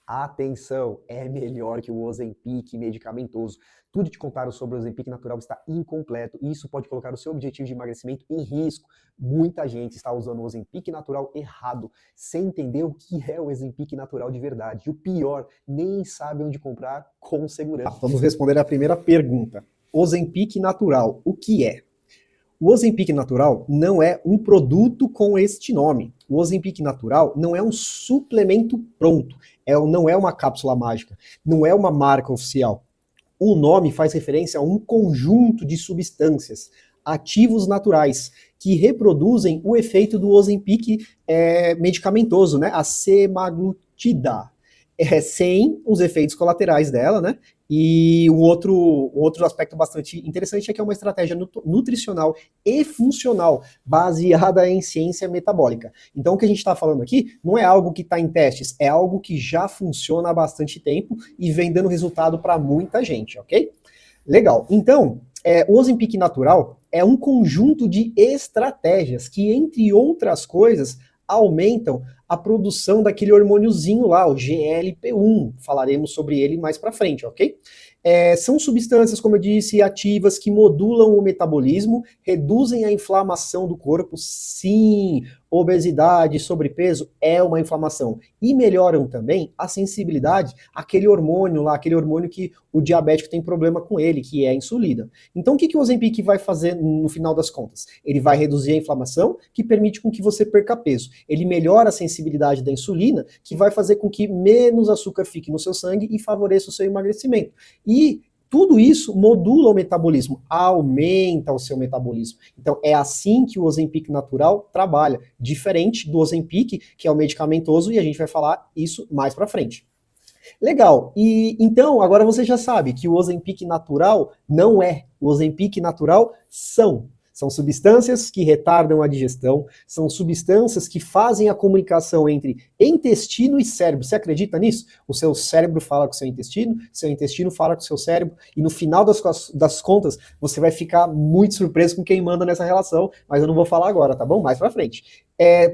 Atenção, é melhor que o Ozempic medicamentoso. Tudo que te contaram sobre o Ozempic natural está incompleto e isso pode colocar o seu objetivo de emagrecimento em risco. Muita gente está usando o Ozempic natural errado, sem entender o que é o Ozempic natural de verdade. E o pior, nem sabe onde comprar com segurança. Vamos responder a primeira pergunta. Ozempic natural, o que é? O Ozempic natural não é um produto com este nome. O Ozempic natural não é um suplemento pronto, não é uma cápsula mágica, não é uma marca oficial. O nome faz referência a um conjunto de substâncias, ativos naturais, que reproduzem o efeito do Ozempic medicamentoso, né? A semaglutida. Sem os efeitos colaterais dela, né? E um outro aspecto bastante interessante é que é uma estratégia nutricional e funcional baseada em ciência metabólica. Então o que a gente está falando aqui não é algo que está em testes, é algo que já funciona há bastante tempo e vem dando resultado para muita gente, ok? Legal. Então, o Ozempic natural é um conjunto de estratégias que, entre outras coisas, aumentam a produção daquele hormôniozinho lá, o GLP-1. Falaremos sobre ele mais para frente, ok? São substâncias, como eu disse, ativas que modulam o metabolismo, reduzem a inflamação do corpo. Sim, obesidade, sobrepeso é uma inflamação. E melhoram também a sensibilidade àquele hormônio lá, aquele hormônio que o diabético tem problema com ele, que é a insulina. Então o que o Ozempic vai fazer no final das contas? Ele vai reduzir a inflamação, que permite com que você perca peso. Ele melhora a sensibilidade da insulina, que vai fazer com que menos açúcar fique no seu sangue e favoreça o seu emagrecimento. E tudo isso modula o metabolismo, aumenta o seu metabolismo. Então é assim que o Ozempic natural trabalha, diferente do Ozempic, que é o medicamentoso, e a gente vai falar isso mais pra frente. Legal, e então agora você já sabe que o Ozempic natural não é, o Ozempic natural são substâncias que retardam a digestão, são substâncias que fazem a comunicação entre intestino e cérebro. Você acredita nisso? O seu cérebro fala com o seu intestino fala com o seu cérebro, e no final das contas, você vai ficar muito surpreso com quem manda nessa relação, mas eu não vou falar agora, tá bom? Mais pra frente.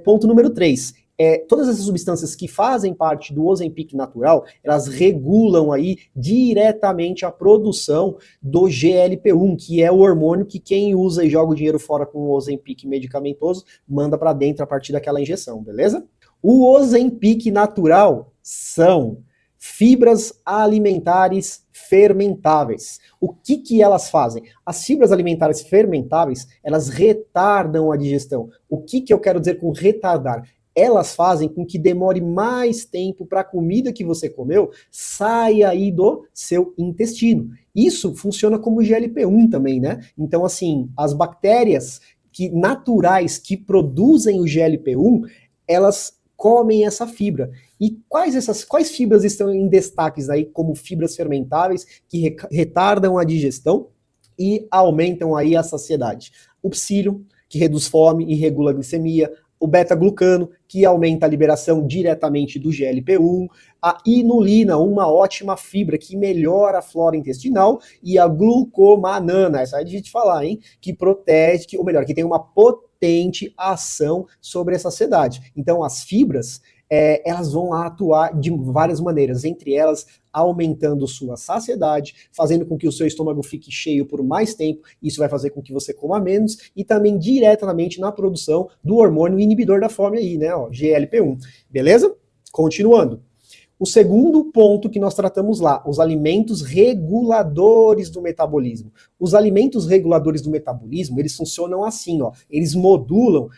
Ponto número 3. Todas essas substâncias que fazem parte do Ozempic natural, elas regulam aí diretamente a produção do GLP-1, que é o hormônio que quem usa e joga o dinheiro fora com o Ozempic medicamentoso, manda para dentro a partir daquela injeção, beleza? O Ozempic natural são fibras alimentares fermentáveis. O que elas fazem? As fibras alimentares fermentáveis, elas retardam a digestão. O que eu quero dizer com retardar? Elas fazem com que demore mais tempo para a comida que você comeu saia aí do seu intestino. Isso funciona como GLP-1 também, né? Então, assim, as bactérias naturais que produzem o GLP-1, elas comem essa fibra. E quais fibras estão em destaques aí como fibras fermentáveis que retardam a digestão e aumentam aí a saciedade? O psílio, que reduz fome e regula a glicemia, o beta-glucano, que aumenta a liberação diretamente do GLP-1, a inulina, uma ótima fibra que melhora a flora intestinal, e a glucomanana, essa é difícil de falar, hein? Que protege, ou melhor, que tem uma potente ação sobre a saciedade. Então, as fibras, elas vão atuar de várias maneiras, entre elas aumentando sua saciedade, fazendo com que o seu estômago fique cheio por mais tempo, isso vai fazer com que você coma menos, e também diretamente na produção do hormônio inibidor da fome aí, né, ó, GLP-1, beleza? Continuando. O segundo ponto que nós tratamos lá, os alimentos reguladores do metabolismo. Os alimentos reguladores do metabolismo, eles funcionam assim, ó, eles modulam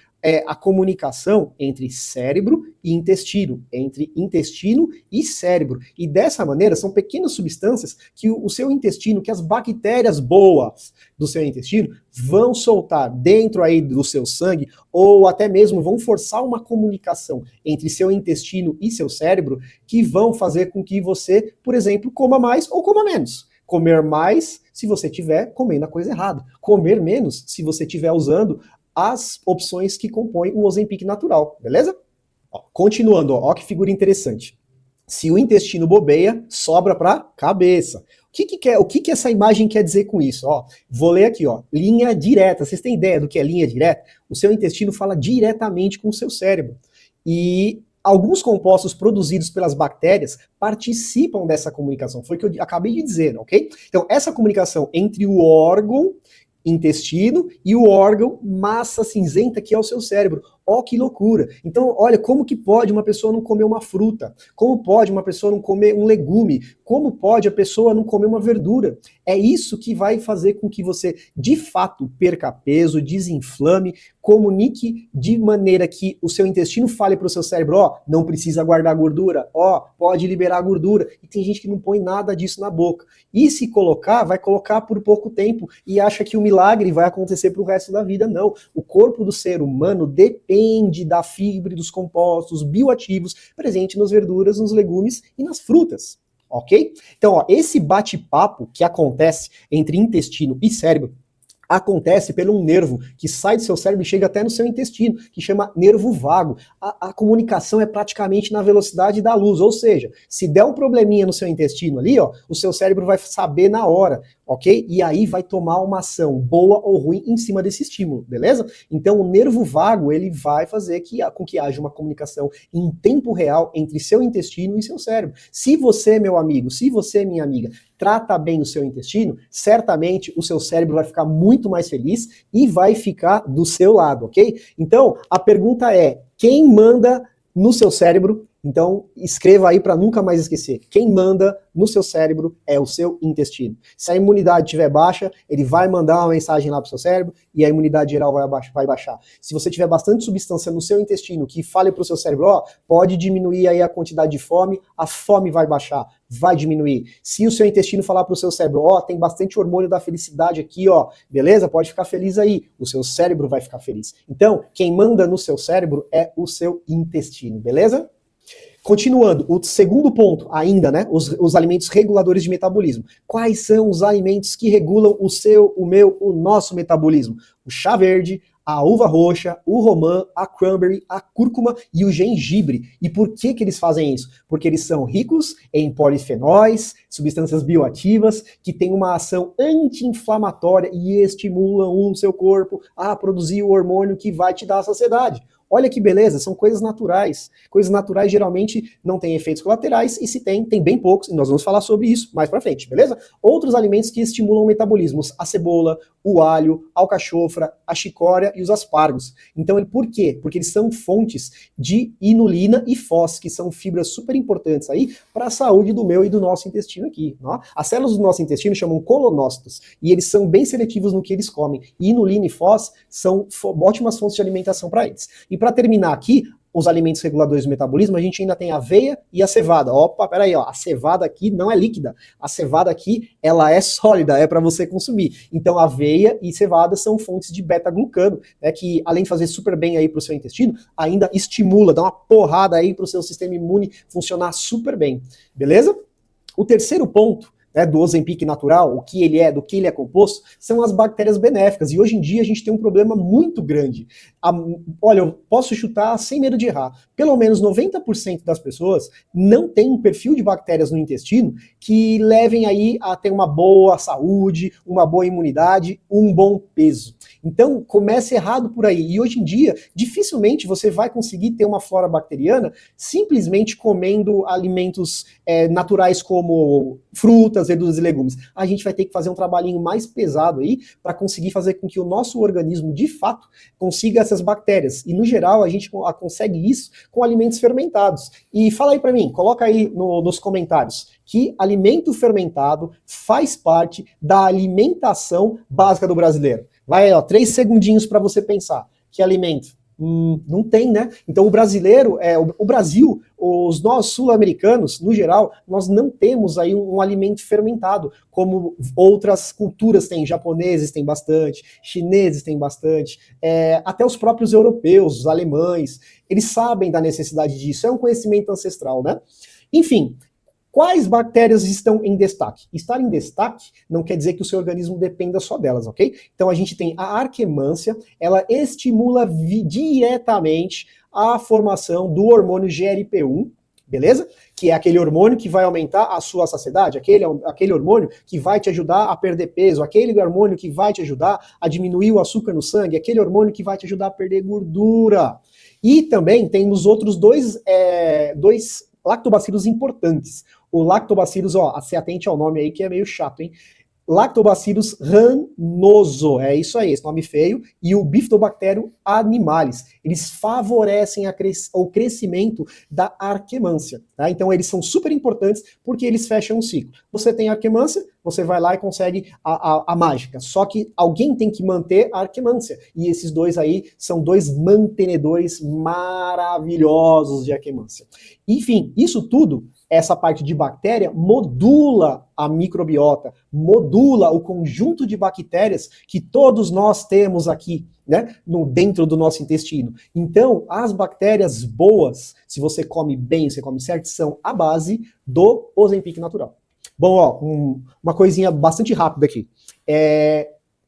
a comunicação entre cérebro e intestino, entre intestino e cérebro. E dessa maneira, são pequenas substâncias que o seu intestino, que as bactérias boas do seu intestino vão soltar dentro aí do seu sangue, ou até mesmo vão forçar uma comunicação entre seu intestino e seu cérebro, que vão fazer com que você, por exemplo, coma mais ou coma menos. Comer mais se você estiver comendo a coisa errada. Comer menos se você estiver usando as opções que compõem o Ozempic natural, beleza? Ó, continuando, ó que figura interessante. Se o intestino bobeia, sobra para cabeça. O que essa imagem quer dizer com isso? Ó, vou ler aqui, ó, linha direta. Vocês têm ideia do que é linha direta? O seu intestino fala diretamente com o seu cérebro. E alguns compostos produzidos pelas bactérias participam dessa comunicação. Foi o que eu acabei de dizer, ok? Então, essa comunicação entre o órgão intestino e o órgão massa cinzenta que é o seu cérebro. Ó, que loucura! Então, olha, como que pode uma pessoa não comer uma fruta? Como pode uma pessoa não comer um legume? Como pode a pessoa não comer uma verdura? É isso que vai fazer com que você, de fato, perca peso, desinflame, comunique de maneira que o seu intestino fale para o seu cérebro, ó, não precisa guardar gordura, ó, pode liberar gordura. E tem gente que não põe nada disso na boca. E se colocar, vai colocar por pouco tempo e acha que o milagre vai acontecer para o resto da vida. Não. O corpo do ser humano depende da fibra e dos compostos bioativos presentes nas verduras, nos legumes e nas frutas. Ok? Então, ó, esse bate-papo que acontece entre intestino e cérebro acontece pelo um nervo que sai do seu cérebro e chega até no seu intestino, que chama nervo vago. A comunicação é praticamente na velocidade da luz, ou seja, se der um probleminha no seu intestino ali, ó, o seu cérebro vai saber na hora, ok? E aí vai tomar uma ação boa ou ruim em cima desse estímulo, beleza? Então o nervo vago, ele vai fazer com que haja uma comunicação em tempo real entre seu intestino e seu cérebro. Se você, meu amigo, se você, minha amiga, trata bem o seu intestino, certamente o seu cérebro vai ficar muito mais feliz e vai ficar do seu lado, ok? Então, a pergunta é, quem manda no seu cérebro? Então, escreva aí para nunca mais esquecer. Quem manda no seu cérebro é o seu intestino. Se a imunidade estiver baixa, ele vai mandar uma mensagem lá para o seu cérebro e a imunidade geral vai baixar. Se você tiver bastante substância no seu intestino que fale para o seu cérebro, ó, pode diminuir aí a quantidade de fome, a fome vai baixar, vai diminuir. Se o seu intestino falar para o seu cérebro, ó, tem bastante hormônio da felicidade aqui, ó, beleza? Pode ficar feliz aí. O seu cérebro vai ficar feliz. Então, quem manda no seu cérebro é o seu intestino, beleza? Continuando, o segundo ponto ainda, né, os alimentos reguladores de metabolismo. Quais são os alimentos que regulam o seu, o meu, o nosso metabolismo? O chá verde, a uva roxa, o romã, a cranberry, a cúrcuma e o gengibre. E por que eles fazem isso? Porque eles são ricos em polifenóis, substâncias bioativas, que têm uma ação anti-inflamatória e estimulam o seu corpo a produzir o hormônio que vai te dar a saciedade. Olha que beleza, são coisas naturais. Coisas naturais geralmente não têm efeitos colaterais e se tem bem poucos, e nós vamos falar sobre isso mais pra frente, beleza? Outros alimentos que estimulam o metabolismo, a cebola, o alho, a alcachofra, a chicória e os aspargos. Então, por quê? Porque eles são fontes de inulina e fós, que são fibras super importantes aí para a saúde do meu e do nosso intestino aqui. Ó. As células do nosso intestino chamam colonócitos e eles são bem seletivos no que eles comem. E inulina e fós são ótimas fontes de alimentação para eles. E para terminar aqui, os alimentos reguladores do metabolismo, a gente ainda tem a aveia e a cevada. Opa, peraí, ó, a cevada aqui não é líquida. A cevada aqui, ela é sólida, é para você consumir. Então, aveia e cevada são fontes de beta-glucano, né, que além de fazer super bem aí para o seu intestino, ainda estimula, dá uma porrada aí para o seu sistema imune funcionar super bem. Beleza? O terceiro ponto, né, do Ozempic natural, o que ele é, do que ele é composto, são as bactérias benéficas. E hoje em dia a gente tem um problema muito grande. Olha, eu posso chutar sem medo de errar. Pelo menos 90% das pessoas não tem um perfil de bactérias no intestino que levem aí a ter uma boa saúde, uma boa imunidade, um bom peso. Então, comece errado por aí. E hoje em dia, dificilmente você vai conseguir ter uma flora bacteriana simplesmente comendo alimentos naturais como frutas, verduras e legumes. A gente vai ter que fazer um trabalhinho mais pesado aí para conseguir fazer com que o nosso organismo, de fato, consiga essas bactérias. E, no geral, a gente consegue isso com alimentos fermentados. E fala aí para mim, coloca aí nos comentários que alimento fermentado faz parte da alimentação básica do brasileiro. Vai, ó, 3 segundinhos para você pensar. Que alimento? Não tem, né? Então o brasileiro, o Brasil, nós sul-americanos, no geral, nós não temos aí um alimento fermentado, como outras culturas têm, japoneses têm bastante, chineses têm bastante, até os próprios europeus, os alemães, eles sabem da necessidade disso, é um conhecimento ancestral, né? Enfim, quais bactérias estão em destaque? Estar em destaque não quer dizer que o seu organismo dependa só delas, ok? Então a gente tem a arquemância, ela estimula diretamente a formação do hormônio GLP-1, beleza? Que é aquele hormônio que vai aumentar a sua saciedade, aquele hormônio que vai te ajudar a perder peso, aquele hormônio que vai te ajudar a diminuir o açúcar no sangue, aquele hormônio que vai te ajudar a perder gordura. E também temos outros dois lactobacilos importantes. O lactobacillus, ó, se atente ao nome aí que é meio chato, hein? Lactobacillus rhamnoso, é isso aí, esse nome feio, e o Bifidobacterium animalis. Eles favorecem o crescimento da arquemância, tá? Então eles são super importantes porque eles fecham um ciclo. Você tem arquemância, você vai lá e consegue a mágica. Só que alguém tem que manter a arquemância. E esses dois aí são dois mantenedores maravilhosos de arquemância. Enfim, isso tudo, essa parte de bactéria, modula a microbiota, modula o conjunto de bactérias que todos nós temos aqui, né, dentro do nosso intestino. Então, as bactérias boas, se você come bem, você come certo, são a base do Ozempic natural. Bom, ó, uma coisinha bastante rápida aqui.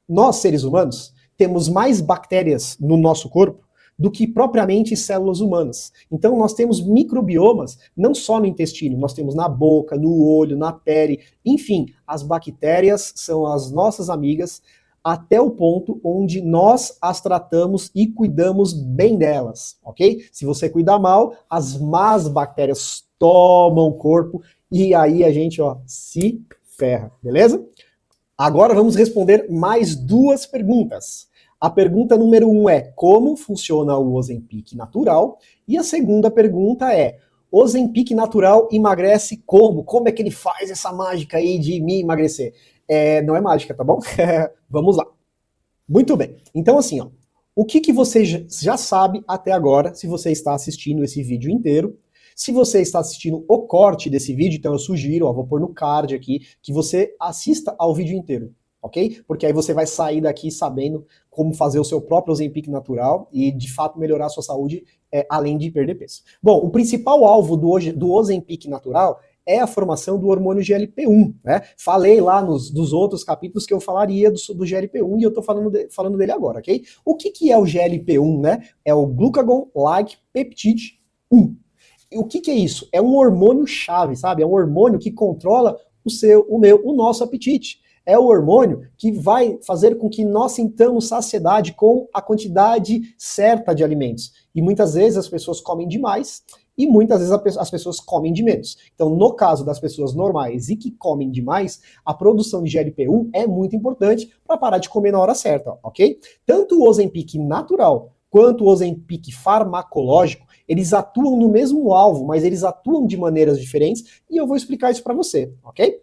Nós, seres humanos, temos mais bactérias no nosso corpo do que propriamente células humanas. Então nós temos microbiomas, não só no intestino, nós temos na boca, no olho, na pele, enfim, as bactérias são as nossas amigas até o ponto onde nós as tratamos e cuidamos bem delas, ok? Se você cuidar mal, as más bactérias tomam o corpo e aí a gente, ó, se ferra, beleza? Agora vamos responder mais duas perguntas. A pergunta número 1 é como funciona o Ozempic natural? E a segunda pergunta é, Ozempic natural emagrece como? Como é que ele faz essa mágica aí de me emagrecer? Não é mágica, tá bom? Vamos lá. Muito bem. Então assim, ó, o que você já sabe até agora, se você está assistindo esse vídeo inteiro? Se você está assistindo o corte desse vídeo, então eu sugiro, ó, vou pôr no card aqui, que você assista ao vídeo inteiro, ok? Porque aí você vai sair daqui sabendo como fazer o seu próprio Ozempic natural e, de fato, melhorar a sua saúde, além de perder peso. Bom, o principal alvo do Ozempic natural é a formação do hormônio GLP-1, né? Falei lá dos outros capítulos que eu falaria do GLP-1 e eu tô falando dele agora, ok? O que é o GLP-1, né? É o Glucagon-like Peptide 1. E o que é isso? É um hormônio-chave, sabe? É um hormônio que controla o nosso apetite. É o hormônio que vai fazer com que nós sintamos saciedade com a quantidade certa de alimentos. E muitas vezes as pessoas comem demais e muitas vezes as pessoas comem de menos. Então, no caso das pessoas normais e que comem demais, a produção de GLP-1 é muito importante para parar de comer na hora certa, ok? Tanto o Ozempic natural quanto o Ozempic farmacológico, eles atuam no mesmo alvo, mas eles atuam de maneiras diferentes e eu vou explicar isso para você, ok?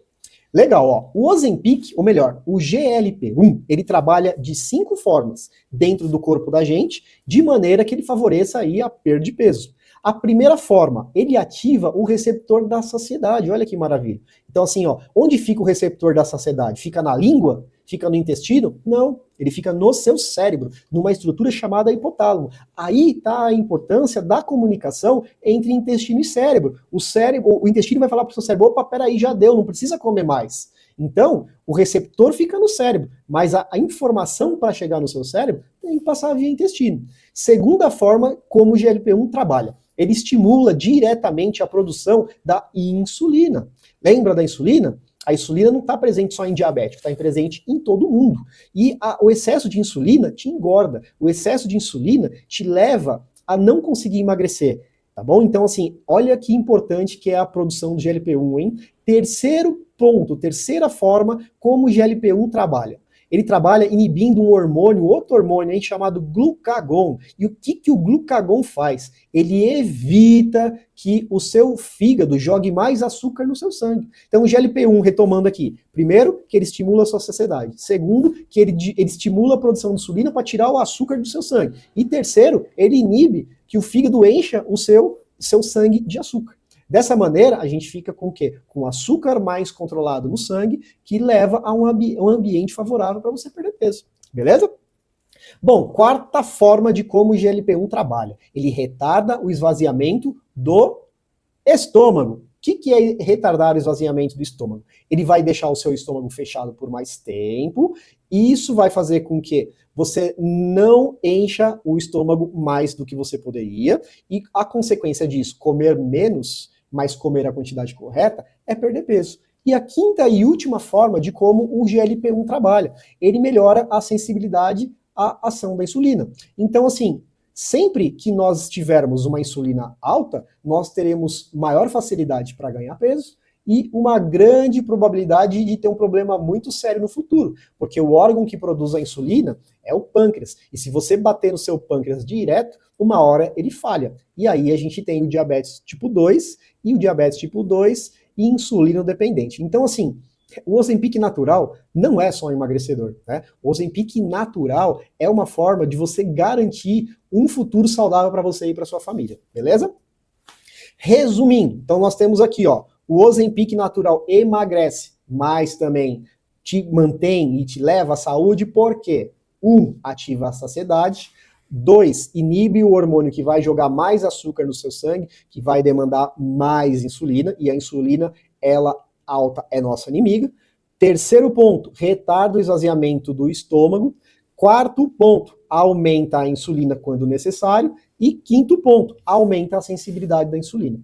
Legal, ó. O Ozempic, ou melhor, o GLP-1, ele trabalha de 5 formas dentro do corpo da gente, de maneira que ele favoreça aí a perda de peso. A primeira forma, ele ativa o receptor da saciedade, olha que maravilha. Então assim, ó, onde fica o receptor da saciedade? Fica na língua? Fica no intestino? Não, ele fica no seu cérebro, numa estrutura chamada hipotálamo. Aí está a importância da comunicação entre intestino e cérebro. O intestino vai falar para o seu cérebro, opa, peraí, já deu, não precisa comer mais. Então, o receptor fica no cérebro, mas a informação para chegar no seu cérebro tem que passar via intestino. Segunda forma como o GLP-1 trabalha. Ele estimula diretamente a produção da insulina. Lembra da insulina? A insulina não está presente só em diabético, está presente em todo mundo. E o excesso de insulina te engorda. O excesso de insulina te leva a não conseguir emagrecer. Tá bom? Então, assim, olha que importante que é a produção do GLP-1, hein? Terceiro ponto, terceira forma como o GLP-1 trabalha. Ele trabalha inibindo um hormônio, outro hormônio aí, chamado glucagon. E o que o glucagon faz? Ele evita que o seu fígado jogue mais açúcar no seu sangue. Então o GLP-1, retomando aqui, primeiro, que ele estimula a sua saciedade. Segundo, que ele estimula a produção de insulina para tirar o açúcar do seu sangue. E terceiro, ele inibe que o fígado encha o seu sangue de açúcar. Dessa maneira, a gente fica com o quê? Com açúcar mais controlado no sangue, que leva a um ambiente favorável para você perder peso. Beleza? Bom, quarta forma de como o GLP-1 trabalha. Ele retarda o esvaziamento do estômago. O que é retardar o esvaziamento do estômago? Ele vai deixar o seu estômago fechado por mais tempo, e isso vai fazer com que você não encha o estômago mais do que você poderia, e a consequência disso, comer menos, mas comer a quantidade correta, é perder peso. E a quinta e última forma de como o GLP-1 trabalha, ele melhora a sensibilidade à ação da insulina. Então, assim, sempre que nós tivermos uma insulina alta, nós teremos maior facilidade para ganhar peso e uma grande probabilidade de ter um problema muito sério no futuro, porque o órgão que produz a insulina é o pâncreas, e se você bater no seu pâncreas direto, uma hora ele falha. E aí a gente tem o diabetes tipo 2 e o diabetes tipo 2 e insulino dependente. Então, assim, o Ozempic natural não é só um emagrecedor, né? O Ozempic natural é uma forma de você garantir um futuro saudável para você e para sua família, beleza? Resumindo, então nós temos aqui, ó, o Ozempic natural emagrece, mas também te mantém e te leva à saúde, porque 1. Ativa a saciedade, 2. Inibe o hormônio que vai jogar mais açúcar no seu sangue, que vai demandar mais insulina, e a insulina, ela alta é nossa inimiga. Terceiro ponto, retarda o esvaziamento do estômago. Quarto ponto, aumenta a insulina quando necessário. E quinto ponto, aumenta a sensibilidade da insulina.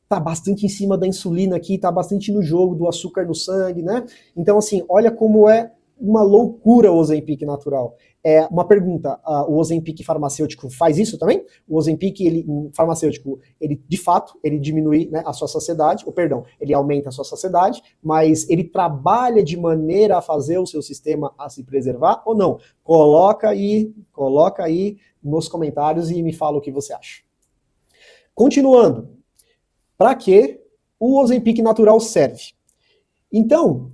Tá bastante em cima da insulina aqui, tá bastante no jogo do açúcar no sangue, né? Então, assim, olha como é uma loucura o Ozempic natural. Uma pergunta, o Ozempic farmacêutico faz isso também? O Ozempic farmacêutico, ele de fato, ele diminui, né, a sua saciedade, ele aumenta a sua saciedade, mas ele trabalha de maneira a fazer o seu sistema a se preservar ou não? Coloca aí nos comentários e me fala o que você acha. Continuando, para que o Ozempic natural serve? Então,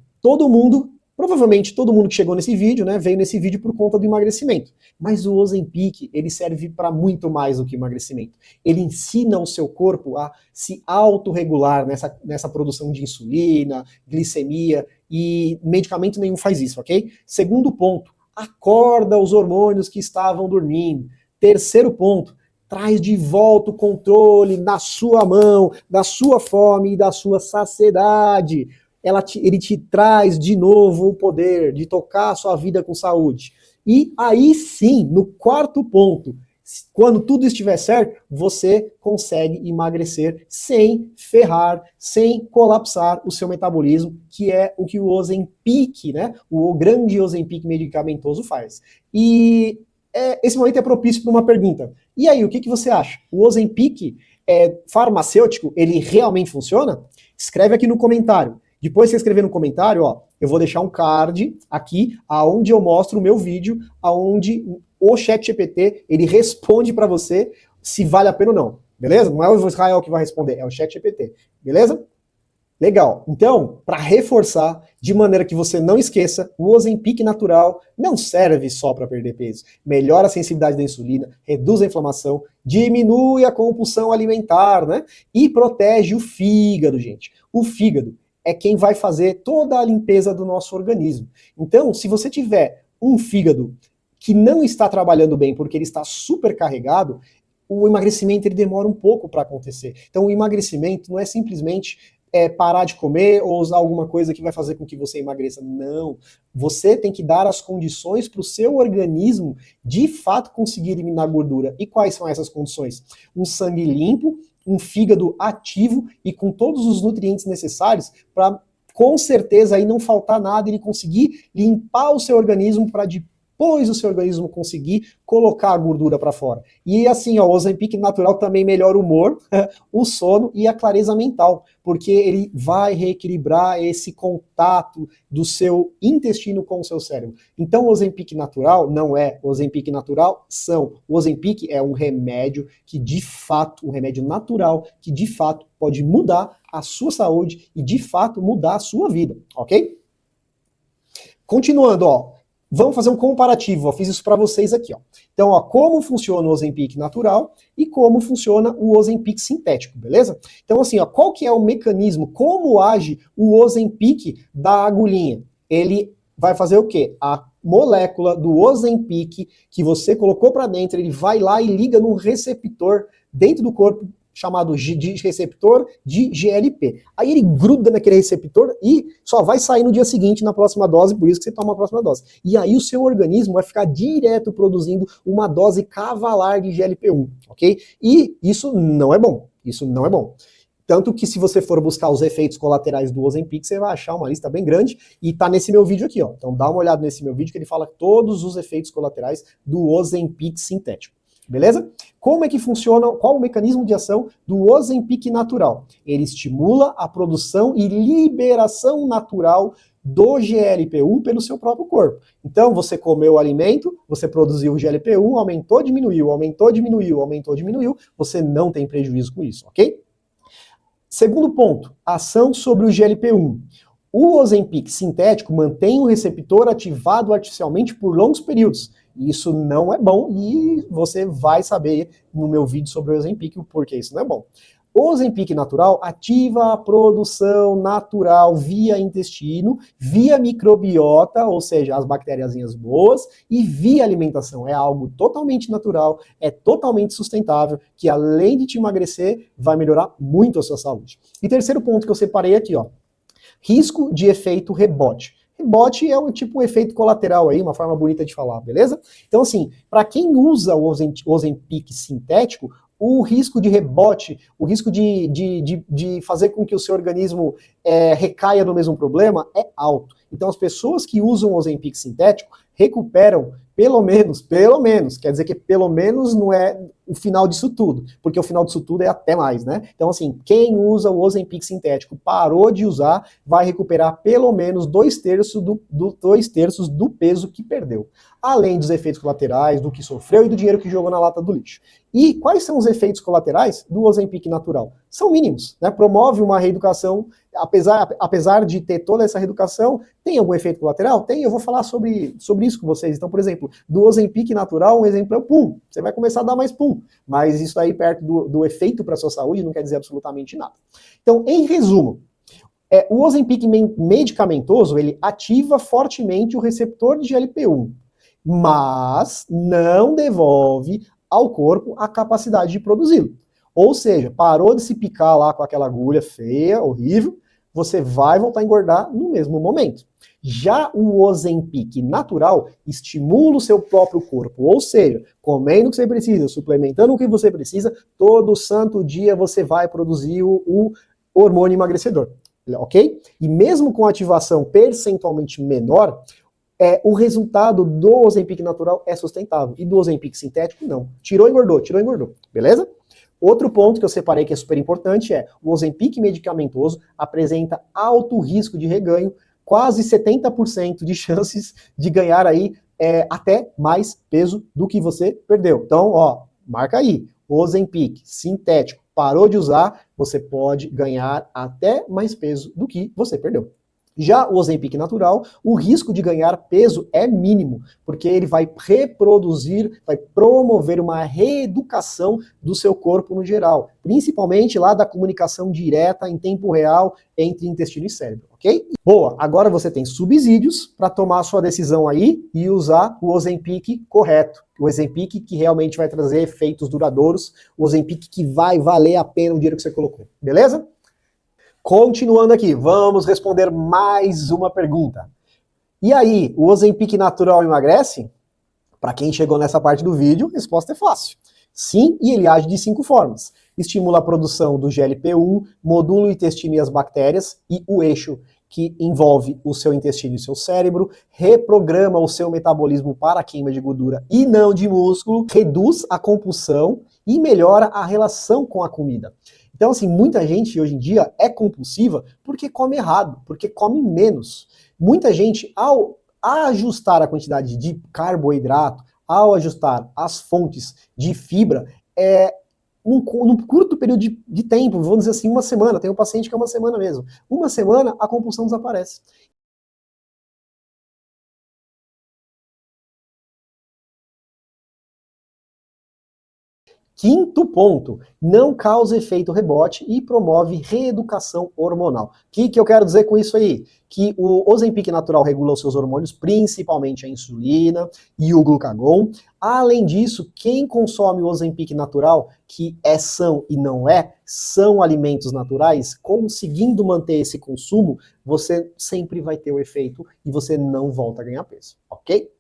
provavelmente todo mundo que chegou nesse vídeo, né, veio nesse vídeo por conta do emagrecimento. Mas o Ozempic, ele serve para muito mais do que emagrecimento. Ele ensina o seu corpo a se autorregular nessa produção de insulina, glicemia, e medicamento nenhum faz isso, ok? Segundo ponto, acorda os hormônios que estavam dormindo. Terceiro ponto, traz de volta o controle na sua mão, da sua fome e da sua saciedade. Ele te traz de novo o poder de tocar a sua vida com saúde. E aí sim, no quarto ponto, quando tudo estiver certo, você consegue emagrecer sem ferrar, sem colapsar o seu metabolismo, que é o que o Ozempic, né, o grande Ozempic medicamentoso faz. E esse momento é propício para uma pergunta. E aí, o que você acha? O Ozempic farmacêutico, ele realmente funciona? Escreve aqui no comentário. Depois que você escrever no comentário, ó, eu vou deixar um card aqui, aonde eu mostro o meu vídeo, aonde o ChatGPT, ele responde para você se vale a pena ou não, beleza? Não é o Israel que vai responder, é o ChatGPT, beleza? Legal. Então, para reforçar, de maneira que você não esqueça, o Ozempic natural não serve só para perder peso. Melhora a sensibilidade da insulina, reduz a inflamação, diminui a compulsão alimentar, né? E protege o fígado, gente. O fígado é quem vai fazer toda a limpeza do nosso organismo. Então, se você tiver um fígado que não está trabalhando bem porque ele está supercarregado, o emagrecimento ele demora um pouco para acontecer. Então, o emagrecimento não é simplesmente parar de comer ou usar alguma coisa que vai fazer com que você emagreça. Não. Você tem que dar as condições para o seu organismo de fato conseguir eliminar gordura. E quais são essas condições? Um sangue limpo, um fígado ativo e com todos os nutrientes necessários para, com certeza, aí não faltar nada e ele conseguir limpar o seu organismo para depois o seu organismo conseguir colocar a gordura para fora. E assim, ó, o Ozempic natural também melhora o humor, o sono e a clareza mental, porque ele vai reequilibrar esse contato do seu intestino com o seu cérebro. Então, o Ozempic natural não é o Ozempic natural, o Ozempic é um remédio que de fato, um remédio natural que de fato pode mudar a sua saúde e de fato mudar a sua vida, ok? Continuando, ó. Vamos fazer um comparativo, eu fiz isso para vocês aqui, ó. Então, ó, como funciona o Ozempic natural e como funciona o Ozempic sintético, beleza? Então, assim, ó, qual que é o mecanismo, como age o Ozempic da agulhinha? Ele vai fazer o quê? A molécula do Ozempic que você colocou para dentro, ele vai lá e liga num receptor dentro do corpo chamado de receptor de GLP. Aí ele gruda naquele receptor e só vai sair no dia seguinte na próxima dose, por isso que você toma a próxima dose. E aí o seu organismo vai ficar direto produzindo uma dose cavalar de GLP-1, ok? E isso não é bom, isso não é bom. Tanto que se você for buscar os efeitos colaterais do Ozempic, você vai achar uma lista bem grande e tá nesse meu vídeo aqui, ó. Então dá uma olhada nesse meu vídeo que ele fala todos os efeitos colaterais do Ozempic sintético. beleza? Como é que funciona, qual o mecanismo de ação do Ozempic natural? Ele estimula a produção e liberação natural do GLP-1 pelo seu próprio corpo. Então, você comeu o alimento, você produziu o GLP-1, aumentou, diminuiu, aumentou, diminuiu, aumentou, diminuiu, você não tem prejuízo com isso, ok? Segundo ponto, ação sobre o GLP-1. O Ozempic sintético mantém o receptor ativado artificialmente por longos períodos. Isso não é bom e você vai saber no meu vídeo sobre o Ozempic o porquê isso não é bom. O Ozempic natural ativa a produção natural via intestino, via microbiota, ou seja, as bactériazinhas boas, e via alimentação. É algo totalmente natural, é totalmente sustentável, que além de te emagrecer, vai melhorar muito a sua saúde. E terceiro ponto que eu separei aqui, ó. Risco de efeito rebote. Rebote é um tipo de efeito colateral aí, uma forma bonita de falar, beleza? Então assim, para quem usa o Ozempic sintético, o risco de rebote, o risco de fazer com que o seu organismo recaia no mesmo problema é alto. Então as pessoas que usam o Ozempic sintético recuperam pelo menos, quer dizer que pelo menos não é o final disso tudo, porque o final disso tudo é até mais, né? Então assim, quem usa o Ozempic sintético parou de usar, vai recuperar pelo menos 2/3 do peso que perdeu. Além dos efeitos colaterais, do que sofreu e do dinheiro que jogou na lata do lixo. E quais são os efeitos colaterais do Ozempic natural? São mínimos, né? Promove uma reeducação, apesar de ter toda essa reeducação, tem algum efeito colateral? Tem, eu vou falar sobre isso com vocês. Então, por exemplo, do Ozempic natural, um exemplo é o pum. Você vai começar a dar mais pum, mas isso aí perto do efeito para a sua saúde não quer dizer absolutamente nada. Então, em resumo, o Ozempic medicamentoso, ele ativa fortemente o receptor de GLP-1, mas não devolve ao corpo a capacidade de produzi-lo. Ou seja, parou de se picar lá com aquela agulha feia, horrível, você vai voltar a engordar no mesmo momento. Já o Ozempic natural estimula o seu próprio corpo, ou seja, comendo o que você precisa, suplementando o que você precisa, todo santo dia você vai produzir o hormônio emagrecedor, ok? E mesmo com ativação percentualmente menor, o resultado do Ozempic natural é sustentável, e do Ozempic sintético não. Tirou, engordou, beleza? Outro ponto que eu separei que é super importante é o Ozempic medicamentoso apresenta alto risco de reganho, quase 70% de chances de ganhar aí até mais peso do que você perdeu. Então, ó, marca aí, Ozempic sintético, parou de usar, você pode ganhar até mais peso do que você perdeu. Já o Ozempic natural, o risco de ganhar peso é mínimo, porque ele vai reproduzir, vai promover uma reeducação do seu corpo no geral, principalmente lá da comunicação direta em tempo real entre intestino e cérebro, ok? Boa, agora você tem subsídios para tomar a sua decisão aí e usar o Ozempic correto, o Ozempic que realmente vai trazer efeitos duradouros, o Ozempic que vai valer a pena o dinheiro que você colocou, beleza? Continuando aqui, vamos responder mais uma pergunta. E aí, o Ozempic natural emagrece? Para quem chegou nessa parte do vídeo, a resposta é fácil. Sim, e ele age de 5 formas. Estimula a produção do GLP-1, modula o intestino e as bactérias, e o eixo que envolve o seu intestino e o seu cérebro, reprograma o seu metabolismo para a queima de gordura e não de músculo, reduz a compulsão e melhora a relação com a comida. Então, assim, muita gente hoje em dia é compulsiva porque come errado, porque come menos. Muita gente, ao ajustar a quantidade de carboidrato, ao ajustar as fontes de fibra, num curto período de tempo, vamos dizer assim, uma semana, tem um paciente que é uma semana mesmo. Uma semana, a compulsão desaparece. Quinto ponto, não causa efeito rebote e promove reeducação hormonal. O que eu quero dizer com isso aí? Que o Ozempic natural regula os seus hormônios, principalmente a insulina e o glucagon. Além disso, quem consome o Ozempic natural, que é são e não são alimentos naturais, conseguindo manter esse consumo, você sempre vai ter o efeito e você não volta a ganhar peso, ok?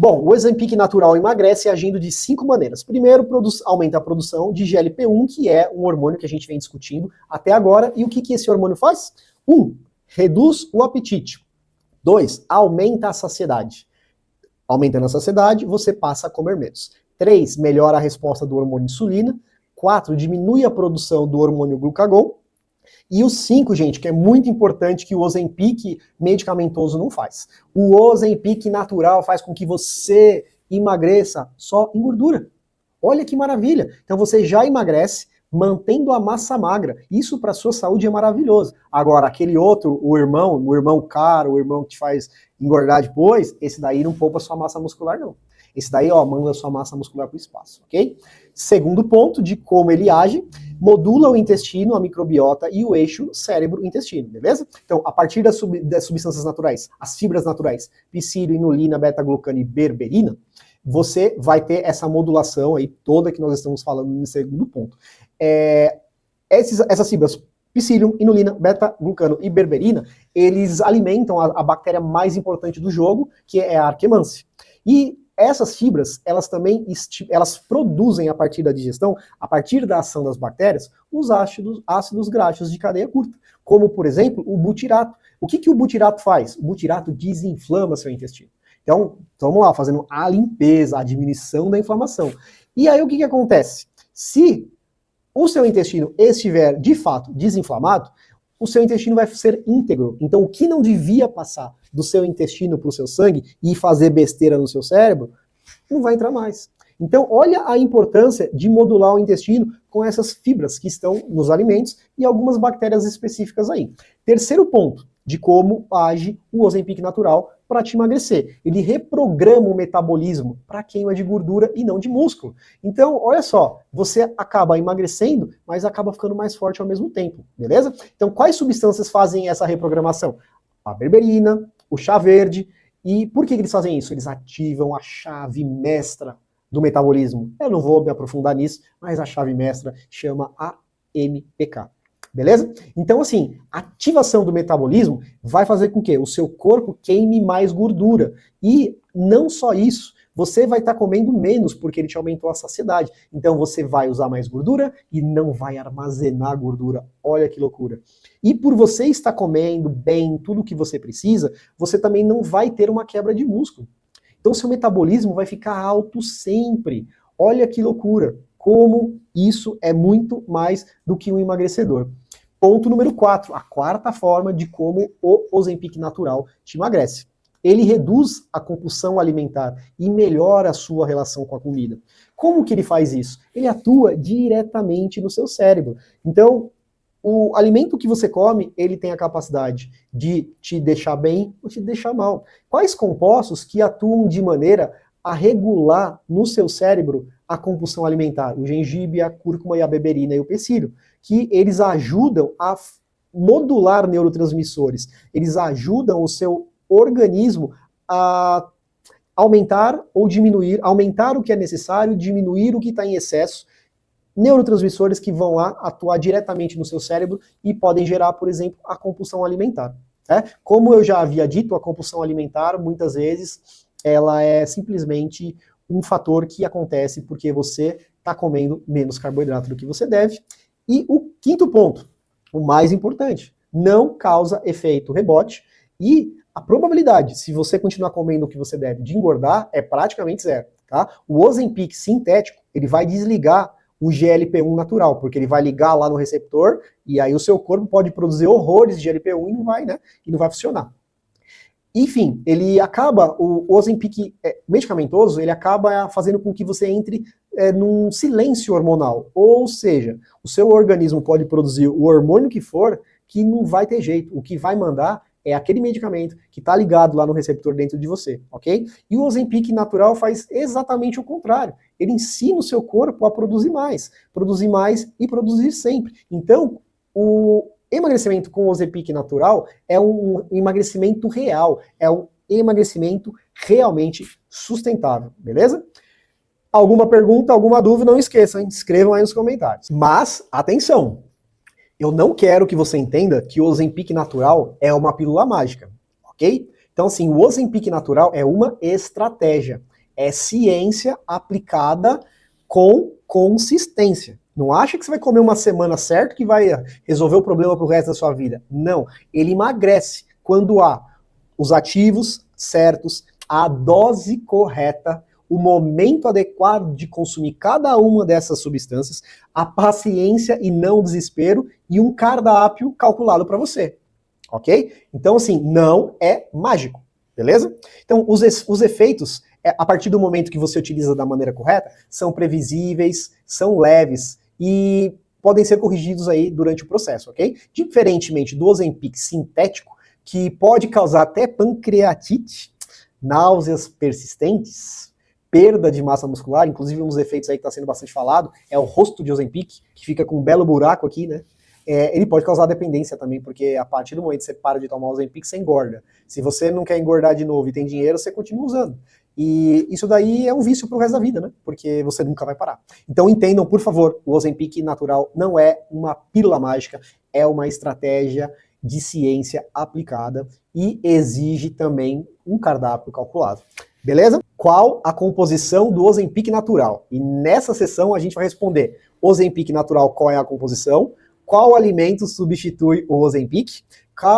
Bom, o Ozempic natural emagrece agindo de 5 maneiras. Primeiro, aumenta a produção de GLP-1, que é um hormônio que a gente vem discutindo até agora. E o que esse hormônio faz? 1. Reduz o apetite. 2. Aumenta a saciedade. Aumentando a saciedade, você passa a comer menos. 3, melhora a resposta do hormônio insulina. 4, diminui a produção do hormônio glucagon. E o 5, gente, que é muito importante, que o Ozempic medicamentoso não faz. O Ozempic natural faz com que você emagreça só em gordura. Olha que maravilha! Então você já emagrece mantendo a massa magra. Isso para sua saúde é maravilhoso. Agora, aquele outro, o irmão caro, o irmão que te faz engordar depois, esse daí não poupa sua massa muscular, não. Esse daí, ó, manda a sua massa muscular para o espaço, ok? Segundo ponto de como ele age, modula o intestino, a microbiota e o eixo cérebro-intestino, beleza? Então, a partir das substâncias naturais, as fibras naturais, psílio, inulina, beta-glucano e berberina, você vai ter essa modulação aí toda que nós estamos falando no segundo ponto. Essas fibras, psílio, inulina, beta-glucano e berberina, eles alimentam a bactéria mais importante do jogo, que é a Akkermansia. E essas fibras, elas também produzem a partir da digestão, a partir da ação das bactérias, os ácidos graxos de cadeia curta, como, por exemplo, o butirato. O que o butirato faz? O butirato desinflama seu intestino. Então, vamos lá, fazendo a limpeza, a diminuição da inflamação. E aí, o que acontece? Se o seu intestino estiver, de fato, desinflamado, o seu intestino vai ser íntegro. Então, o que não devia passar do seu intestino para o seu sangue e fazer besteira no seu cérebro, não vai entrar mais. Então, olha a importância de modular o intestino com essas fibras que estão nos alimentos e algumas bactérias específicas aí. Terceiro ponto de como age o Ozempic natural para te emagrecer. Ele reprograma o metabolismo para queima de gordura e não de músculo. Então, olha só, você acaba emagrecendo, mas acaba ficando mais forte ao mesmo tempo, beleza? Então, quais substâncias fazem essa reprogramação? A berberina, o chá verde. E por que eles fazem isso? Eles ativam a chave mestra do metabolismo. Eu não vou me aprofundar nisso, mas a chave mestra chama AMPK. Beleza? Então, assim, a ativação do metabolismo vai fazer com que o seu corpo queime mais gordura. E não só isso, você vai estar comendo menos porque ele te aumentou a saciedade. Então, você vai usar mais gordura e não vai armazenar gordura. Olha que loucura. E por você estar comendo bem tudo o que você precisa, você também não vai ter uma quebra de músculo. Então, seu metabolismo vai ficar alto sempre. Olha que loucura. Como isso é muito mais do que um emagrecedor. Ponto número 4, a quarta forma de como o Ozempic natural te emagrece. Ele reduz a compulsão alimentar e melhora a sua relação com a comida. Como que ele faz isso? Ele atua diretamente no seu cérebro. Então, o alimento que você come, ele tem a capacidade de te deixar bem ou te deixar mal. Quais compostos que atuam de maneira a regular no seu cérebro a compulsão alimentar? O gengibre, a cúrcuma e a berberina e o psílio, que eles ajudam a modular neurotransmissores, eles ajudam o seu organismo a aumentar ou diminuir, aumentar o que é necessário, diminuir o que está em excesso, neurotransmissores que vão lá atuar diretamente no seu cérebro e podem gerar, por exemplo, a compulsão alimentar. Como eu já havia dito, a compulsão alimentar, muitas vezes, ela é simplesmente um fator que acontece porque você está comendo menos carboidrato do que você deve. E o quinto ponto, o mais importante, não causa efeito rebote e a probabilidade, se você continuar comendo o que você deve, de engordar é praticamente zero. Tá? O Ozempic sintético, ele vai desligar o GLP-1 natural, porque ele vai ligar lá no receptor e aí o seu corpo pode produzir horrores de GLP-1 e não vai, né? E não vai funcionar. Enfim, ele acaba, o Ozempic medicamentoso, ele acaba fazendo com que você entre num silêncio hormonal. Ou seja, o seu organismo pode produzir o hormônio que for, que não vai ter jeito. O que vai mandar é aquele medicamento que está ligado lá no receptor dentro de você, ok? E o Ozempic natural faz exatamente o contrário. Ele ensina o seu corpo a produzir mais e produzir sempre. Então, o emagrecimento com o Ozempic natural é um emagrecimento real, é um emagrecimento realmente sustentável, beleza? Alguma pergunta, alguma dúvida, não esqueçam, escrevam aí nos comentários. Mas, atenção, eu não quero que você entenda que o Ozempic natural é uma pílula mágica, ok? Então, assim, o Ozempic natural é uma estratégia, é ciência aplicada com consistência. Não acha que você vai comer uma semana certo que vai resolver o problema pro resto da sua vida. Não, ele emagrece quando há os ativos certos, a dose correta, o momento adequado de consumir cada uma dessas substâncias, a paciência e não o desespero, e um cardápio calculado para você. Ok? Então, assim, não é mágico. Beleza? Então, os efeitos, a partir do momento que você utiliza da maneira correta, são previsíveis, são leves e podem ser corrigidos aí durante o processo, ok? Diferentemente do Ozempic sintético, que pode causar até pancreatite, náuseas persistentes, perda de massa muscular, inclusive um dos efeitos aí que está sendo bastante falado é o rosto de Ozempic, que fica com um belo buraco aqui, né? Ele pode causar dependência também, porque a partir do momento que você para de tomar o Ozempic, você engorda. Se você não quer engordar de novo e tem dinheiro, você continua usando. E isso daí é um vício pro resto da vida, né? Porque você nunca vai parar. Então entendam, por favor, o Ozempic natural não é uma pílula mágica, é uma estratégia de ciência aplicada e exige também um cardápio calculado. Beleza? Qual a composição do Ozempic natural? E nessa sessão a gente vai responder Ozempic natural, qual é a composição? Qual alimento substitui o Ozempic?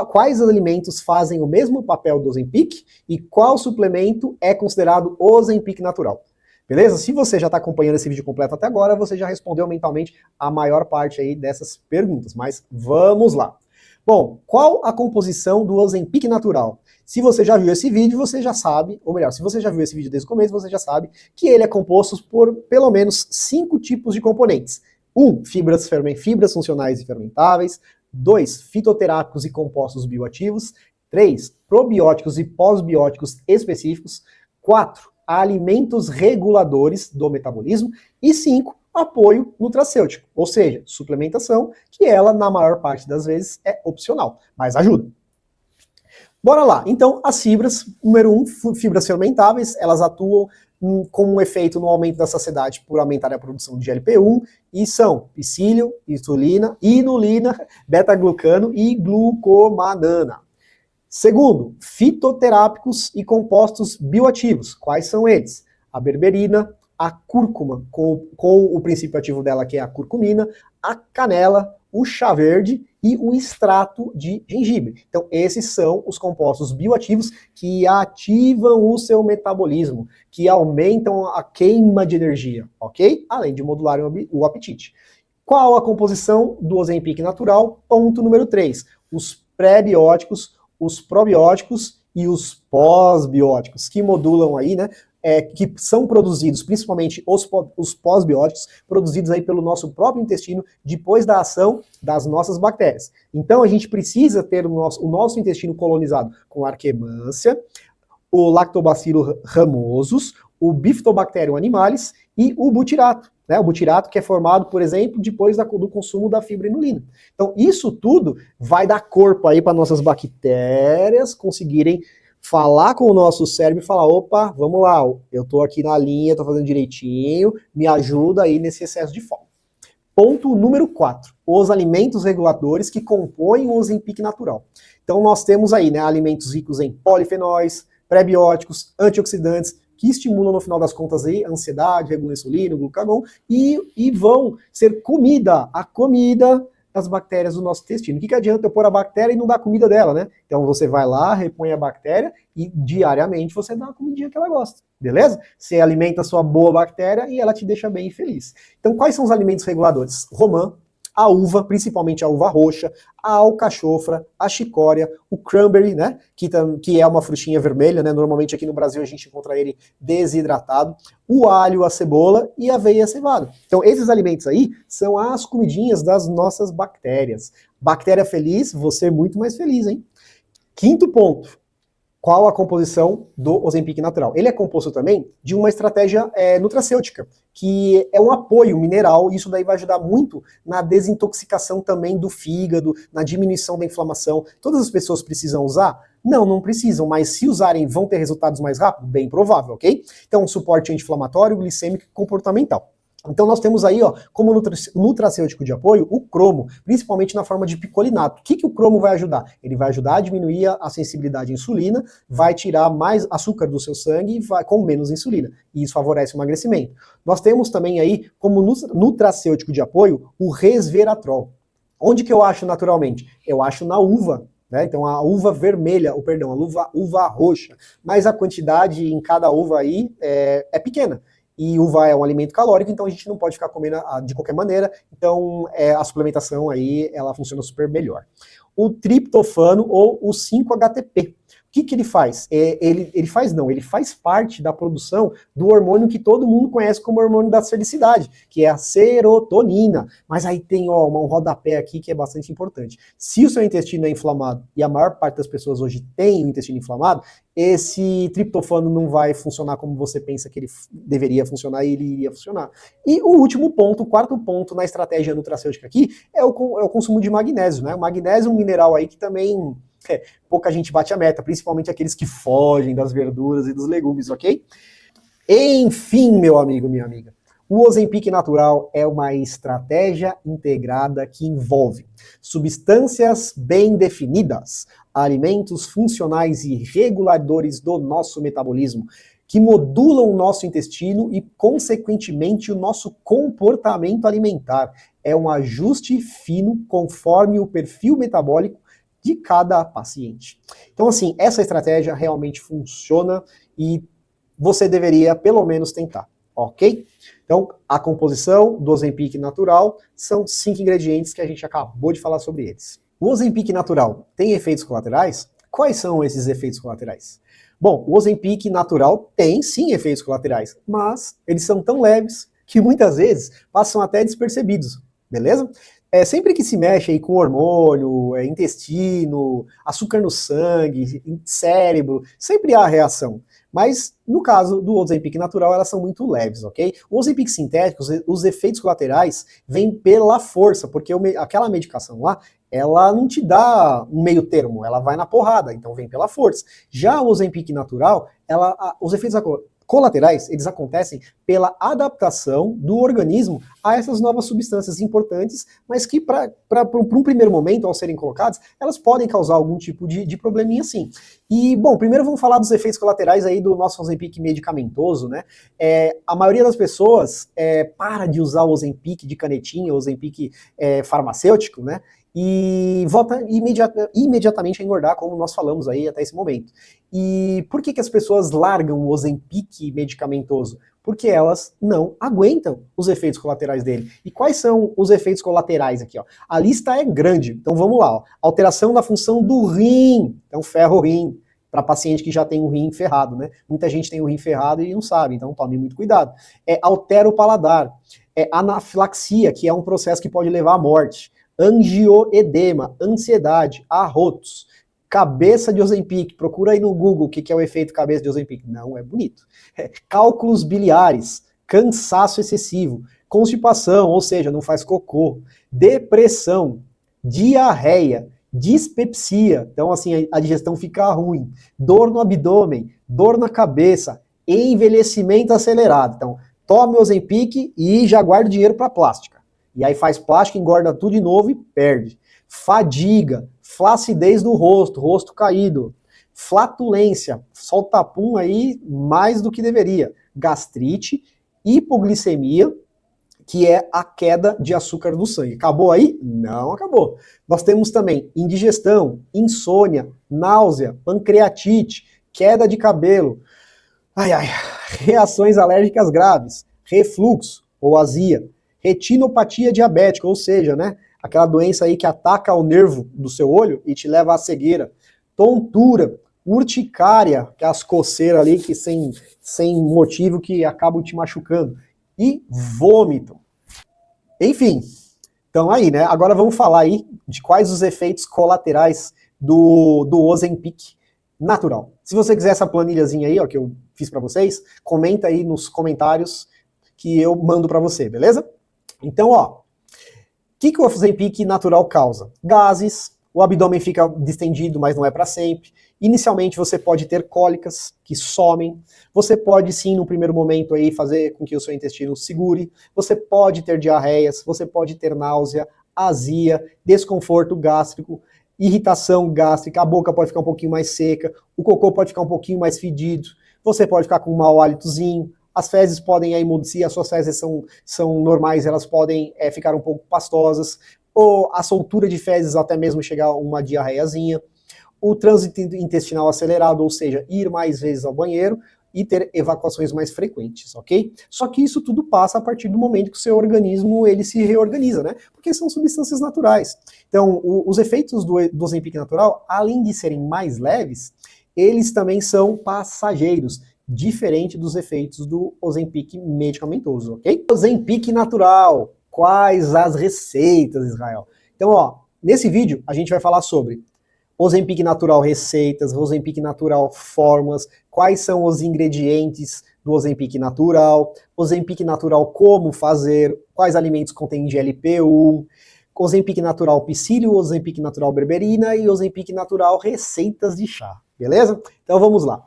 Quais alimentos fazem o mesmo papel do Ozempic? E qual suplemento é considerado Ozempic natural? Beleza? Se você já está acompanhando esse vídeo completo até agora, você já respondeu mentalmente a maior parte aí dessas perguntas. Mas vamos lá. Bom, qual a composição do Ozempic natural? Se você já viu esse vídeo, você já sabe, ou melhor, se você já viu esse vídeo desde o começo, você já sabe que ele é composto por pelo menos 5 tipos de componentes. 1. Fibras funcionais e fermentáveis. 2. Fitoterápicos e compostos bioativos. 3. Probióticos e pós-bióticos específicos. 4. Alimentos reguladores do metabolismo. E 5. Apoio nutracêutico, ou seja, suplementação, que ela, na maior parte das vezes, é opcional, mas ajuda. Bora lá. Então, as fibras, número 1, fibras fermentáveis, elas atuam com um efeito no aumento da saciedade por aumentar a produção de GLP-1, e são psyllium, inulina, beta-glucano e glucomanana. Segundo, fitoterápicos e compostos bioativos. Quais são eles? A berberina, a cúrcuma, com o princípio ativo dela, que é a curcumina, a canela, o chá verde e o extrato de gengibre. Então, esses são os compostos bioativos que ativam o seu metabolismo, que aumentam a queima de energia, ok? Além de modularem o apetite. Qual a composição do Ozempic natural? Ponto número 3. Os pré-bióticos, os probióticos e os pós-bióticos, que modulam aí, né? Que são produzidos, principalmente os pós-bióticos, produzidos aí pelo nosso próprio intestino depois da ação das nossas bactérias. Então a gente precisa ter o nosso intestino colonizado com Arquemância, o Lactobacillus ramosus, o Bifidobacterium animalis e o butirato. Né? O butirato que é formado, por exemplo, depois do consumo da fibra inulina. Então isso tudo vai dar corpo aí para nossas bactérias conseguirem falar com o nosso cérebro e falar, opa, vamos lá, eu tô aqui na linha, tô fazendo direitinho, me ajuda aí nesse excesso de fome. Ponto número 4, os alimentos reguladores que compõem o Ozempic natural. Então nós temos aí, né, alimentos ricos em polifenóis, pré-bióticos, antioxidantes, que estimulam no final das contas aí a ansiedade, regulam a insulina, o glucagon, e vão ser a comida das bactérias do nosso intestino. O que adianta eu pôr a bactéria e não dar comida dela, né? Então você vai lá, repõe a bactéria e diariamente você dá a comidinha que ela gosta, beleza? Você alimenta a sua boa bactéria e ela te deixa bem feliz. Então quais são os alimentos reguladores? Romã, a uva, principalmente a uva roxa, a alcachofra, a chicória, o cranberry, né, que é uma frutinha vermelha, né, normalmente aqui no Brasil a gente encontra ele desidratado, o alho, a cebola e a aveia cevada. Então esses alimentos aí são as comidinhas das nossas bactérias. Bactéria feliz, você é muito mais feliz, hein? Quinto ponto. Qual a composição do Ozempic natural? Ele é composto também de uma estratégia nutracêutica, que é um apoio mineral, e isso daí vai ajudar muito na desintoxicação também do fígado, na diminuição da inflamação. Todas as pessoas precisam usar? Não, não precisam, mas se usarem vão ter resultados mais rápido? Bem provável, ok? Então, suporte anti-inflamatório, glicêmico e comportamental. Então nós temos aí, ó, como nutracêutico de apoio, o cromo, principalmente na forma de picolinato. O que o cromo vai ajudar? Ele vai ajudar a diminuir a sensibilidade à insulina, vai tirar mais açúcar do seu sangue e vai com menos insulina. E isso favorece o emagrecimento. Nós temos também aí, como nutracêutico de apoio, o resveratrol. Onde que eu acho naturalmente? Eu acho na uva. né? Então a uva vermelha, ou perdão, a uva roxa, mas a quantidade em cada uva aí é pequena. E uva é um alimento calórico, então a gente não pode ficar comendo de qualquer maneira, então a suplementação aí, ela funciona super melhor. O triptofano ou o 5-HTP. O que ele faz? Ele faz parte da produção do hormônio que todo mundo conhece como hormônio da felicidade, que é a serotonina. Mas aí tem um rodapé aqui que é bastante importante. Se o seu intestino é inflamado, e a maior parte das pessoas hoje tem o intestino inflamado, esse triptofano não vai funcionar como você pensa que ele deveria funcionar e ele iria funcionar. E o último ponto, o quarto ponto na estratégia nutracêutica aqui é o consumo de magnésio, né? O magnésio é um mineral aí que também pouca gente bate a meta, principalmente aqueles que fogem das verduras e dos legumes, ok? Enfim, meu amigo, minha amiga, o Ozempic natural é uma estratégia integrada que envolve substâncias bem definidas, alimentos funcionais e reguladores do nosso metabolismo, que modulam o nosso intestino e, consequentemente, o nosso comportamento alimentar. É um ajuste fino conforme o perfil metabólico de cada paciente. Então, assim, essa estratégia realmente funciona e você deveria, pelo menos, tentar, ok? Então, a composição do Ozempic natural são 5 ingredientes que a gente acabou de falar sobre eles. O Ozempic natural tem efeitos colaterais? Quais são esses efeitos colaterais? Bom, o Ozempic natural tem sim efeitos colaterais, mas eles são tão leves que muitas vezes passam até despercebidos, beleza? Sempre que se mexe aí com hormônio, intestino, açúcar no sangue, cérebro, sempre há reação. Mas no caso do Ozempic natural, elas são muito leves, ok? O Ozempic sintético, os efeitos colaterais vêm pela força, porque aquela medicação lá, ela não te dá um meio termo, ela vai na porrada, então vem pela força. Já o Ozempic natural, os efeitos colaterais, eles acontecem pela adaptação do organismo a essas novas substâncias importantes, mas que para um primeiro momento, ao serem colocadas, elas podem causar algum tipo de probleminha sim. E, bom, primeiro vamos falar dos efeitos colaterais aí do nosso Ozempic medicamentoso, né? A maioria das pessoas para de usar o Ozempic de canetinha, o Ozempic farmacêutico, né? E volta imediatamente a engordar, como nós falamos aí até esse momento. E por que as pessoas largam o Ozempic medicamentoso? Porque elas não aguentam os efeitos colaterais dele. E quais são os efeitos colaterais aqui? Ó? A lista é grande, então vamos lá. Ó. Alteração da função do rim, então ferra o rim, para paciente que já tem um rim ferrado, né? Muita gente tem o rim ferrado e não sabe, então tome muito cuidado. Altera o paladar. Anafilaxia, que é um processo que pode levar à morte. Angioedema, ansiedade, arrotos, cabeça de Ozempic, procura aí no Google o que é o efeito cabeça de Ozempic, não é bonito. Cálculos biliares, cansaço excessivo, constipação, ou seja, não faz cocô, depressão, diarreia, dispepsia, então assim, a digestão fica ruim, dor no abdômen, dor na cabeça, envelhecimento acelerado. Então, tome Ozempic e já guarde dinheiro para plástica. E aí faz plástica, engorda tudo de novo e perde. Fadiga, flacidez do rosto, rosto caído. Flatulência, solta pum aí mais do que deveria. Gastrite, hipoglicemia, que é a queda de açúcar no sangue. Acabou aí? Não acabou. Nós temos também indigestão, insônia, náusea, pancreatite, queda de cabelo, reações alérgicas graves, refluxo ou azia, retinopatia diabética, ou seja, né, aquela doença aí que ataca o nervo do seu olho e te leva à cegueira, tontura, urticária, que é as coceiras ali que sem motivo que acabam te machucando, e vômito. Enfim, então aí, né, agora vamos falar aí de quais os efeitos colaterais do Ozempic natural. Se você quiser essa planilhazinha aí, ó, que eu fiz para vocês, comenta aí nos comentários que eu mando para você, beleza? Então, ó, o que o Ozempic natural causa? Gases, o abdômen fica distendido, mas não é para sempre. Inicialmente você pode ter cólicas que somem. Você pode sim, no primeiro momento aí, fazer com que o seu intestino segure. Você pode ter diarreias, você pode ter náusea, azia, desconforto gástrico, irritação gástrica, a boca pode ficar um pouquinho mais seca, o cocô pode ficar um pouquinho mais fedido, você pode ficar com um mau hálitozinho. As fezes podem, se as suas fezes são normais, elas podem ficar um pouco pastosas, ou a soltura de fezes até mesmo chegar a uma diarreiazinha. o trânsito intestinal acelerado, ou seja, ir mais vezes ao banheiro e ter evacuações mais frequentes, ok? Só que isso tudo passa a partir do momento que o seu organismo ele se reorganiza, né? Porque são substâncias naturais. Então, os efeitos do Ozempic natural, além de serem mais leves, eles também são passageiros, diferente dos efeitos do Ozempic medicamentoso, ok? Ozempic natural, quais as receitas, Israel? Então, ó, nesse vídeo a gente vai falar sobre Ozempic natural receitas, Ozempic natural fórmulas, quais são os ingredientes do Ozempic natural, Ozempic natural como fazer, quais alimentos contêm GLP-1, Ozempic natural psyllium, Ozempic natural berberina e Ozempic natural receitas de chá, beleza? Então vamos lá.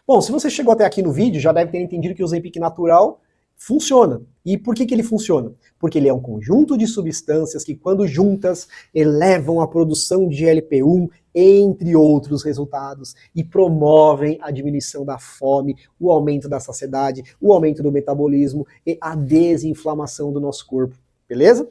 Bom, se você chegou até aqui no vídeo, já deve ter entendido que o Ozempic natural funciona. E por que ele funciona? Porque ele é um conjunto de substâncias que, quando juntas, elevam a produção de GLP-1, entre outros resultados, e promovem a diminuição da fome, o aumento da saciedade, o aumento do metabolismo e a desinflamação do nosso corpo. Beleza?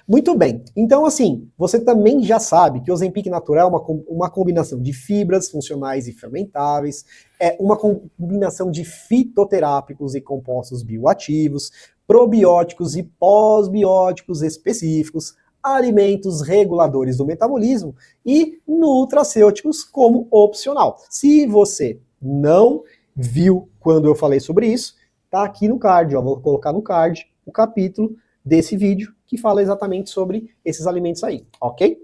Muito bem, então assim, você também já sabe que o Ozempic natural é uma combinação de fibras funcionais e fermentáveis, é uma combinação de fitoterápicos e compostos bioativos, probióticos e pós-bióticos específicos, alimentos reguladores do metabolismo e nutracêuticos como opcional. Se você não viu quando eu falei sobre isso, tá aqui no card, ó, vou colocar no card o capítulo desse vídeo que fala exatamente sobre esses alimentos aí, ok?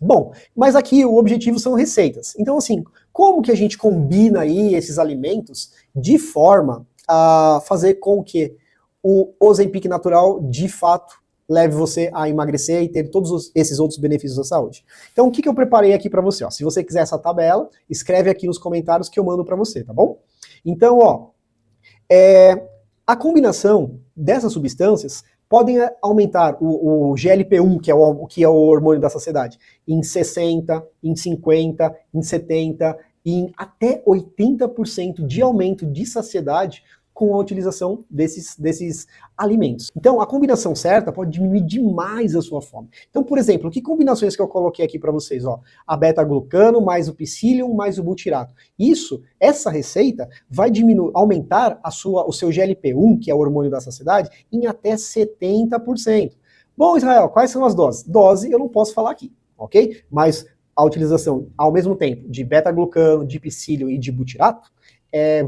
Bom, mas aqui o objetivo são receitas. Então, assim, como que a gente combina aí esses alimentos de forma a fazer com que o Ozempic natural, de fato, leve você a emagrecer e ter todos esses outros benefícios da saúde? Então, o que eu preparei aqui para você? Ó? Se você quiser essa tabela, escreve aqui nos comentários que eu mando para você, tá bom? Então, ó, a combinação dessas substâncias podem aumentar o GLP-1, que é o hormônio da saciedade, em 60%, em 50%, em 70%, em até 80% de aumento de saciedade com a utilização desses alimentos. Então, a combinação certa pode diminuir demais a sua fome. Então, por exemplo, que combinações que eu coloquei aqui para vocês? Ó, a beta-glucano mais o psyllium mais o butirato. Essa receita vai aumentar o seu GLP-1, que é o hormônio da saciedade, em até 70%. Bom, Israel, quais são as doses? Dose eu não posso falar aqui, ok? Mas a utilização, ao mesmo tempo, de beta-glucano, de psyllium e de butirato,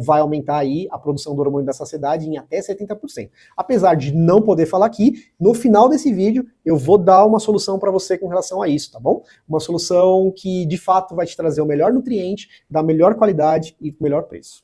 vai aumentar aí a produção do hormônio da saciedade em até 70%. Apesar de não poder falar aqui, no final desse vídeo eu vou dar uma solução para você com relação a isso, tá bom? Uma solução que de fato vai te trazer o melhor nutriente, da melhor qualidade e com melhor preço.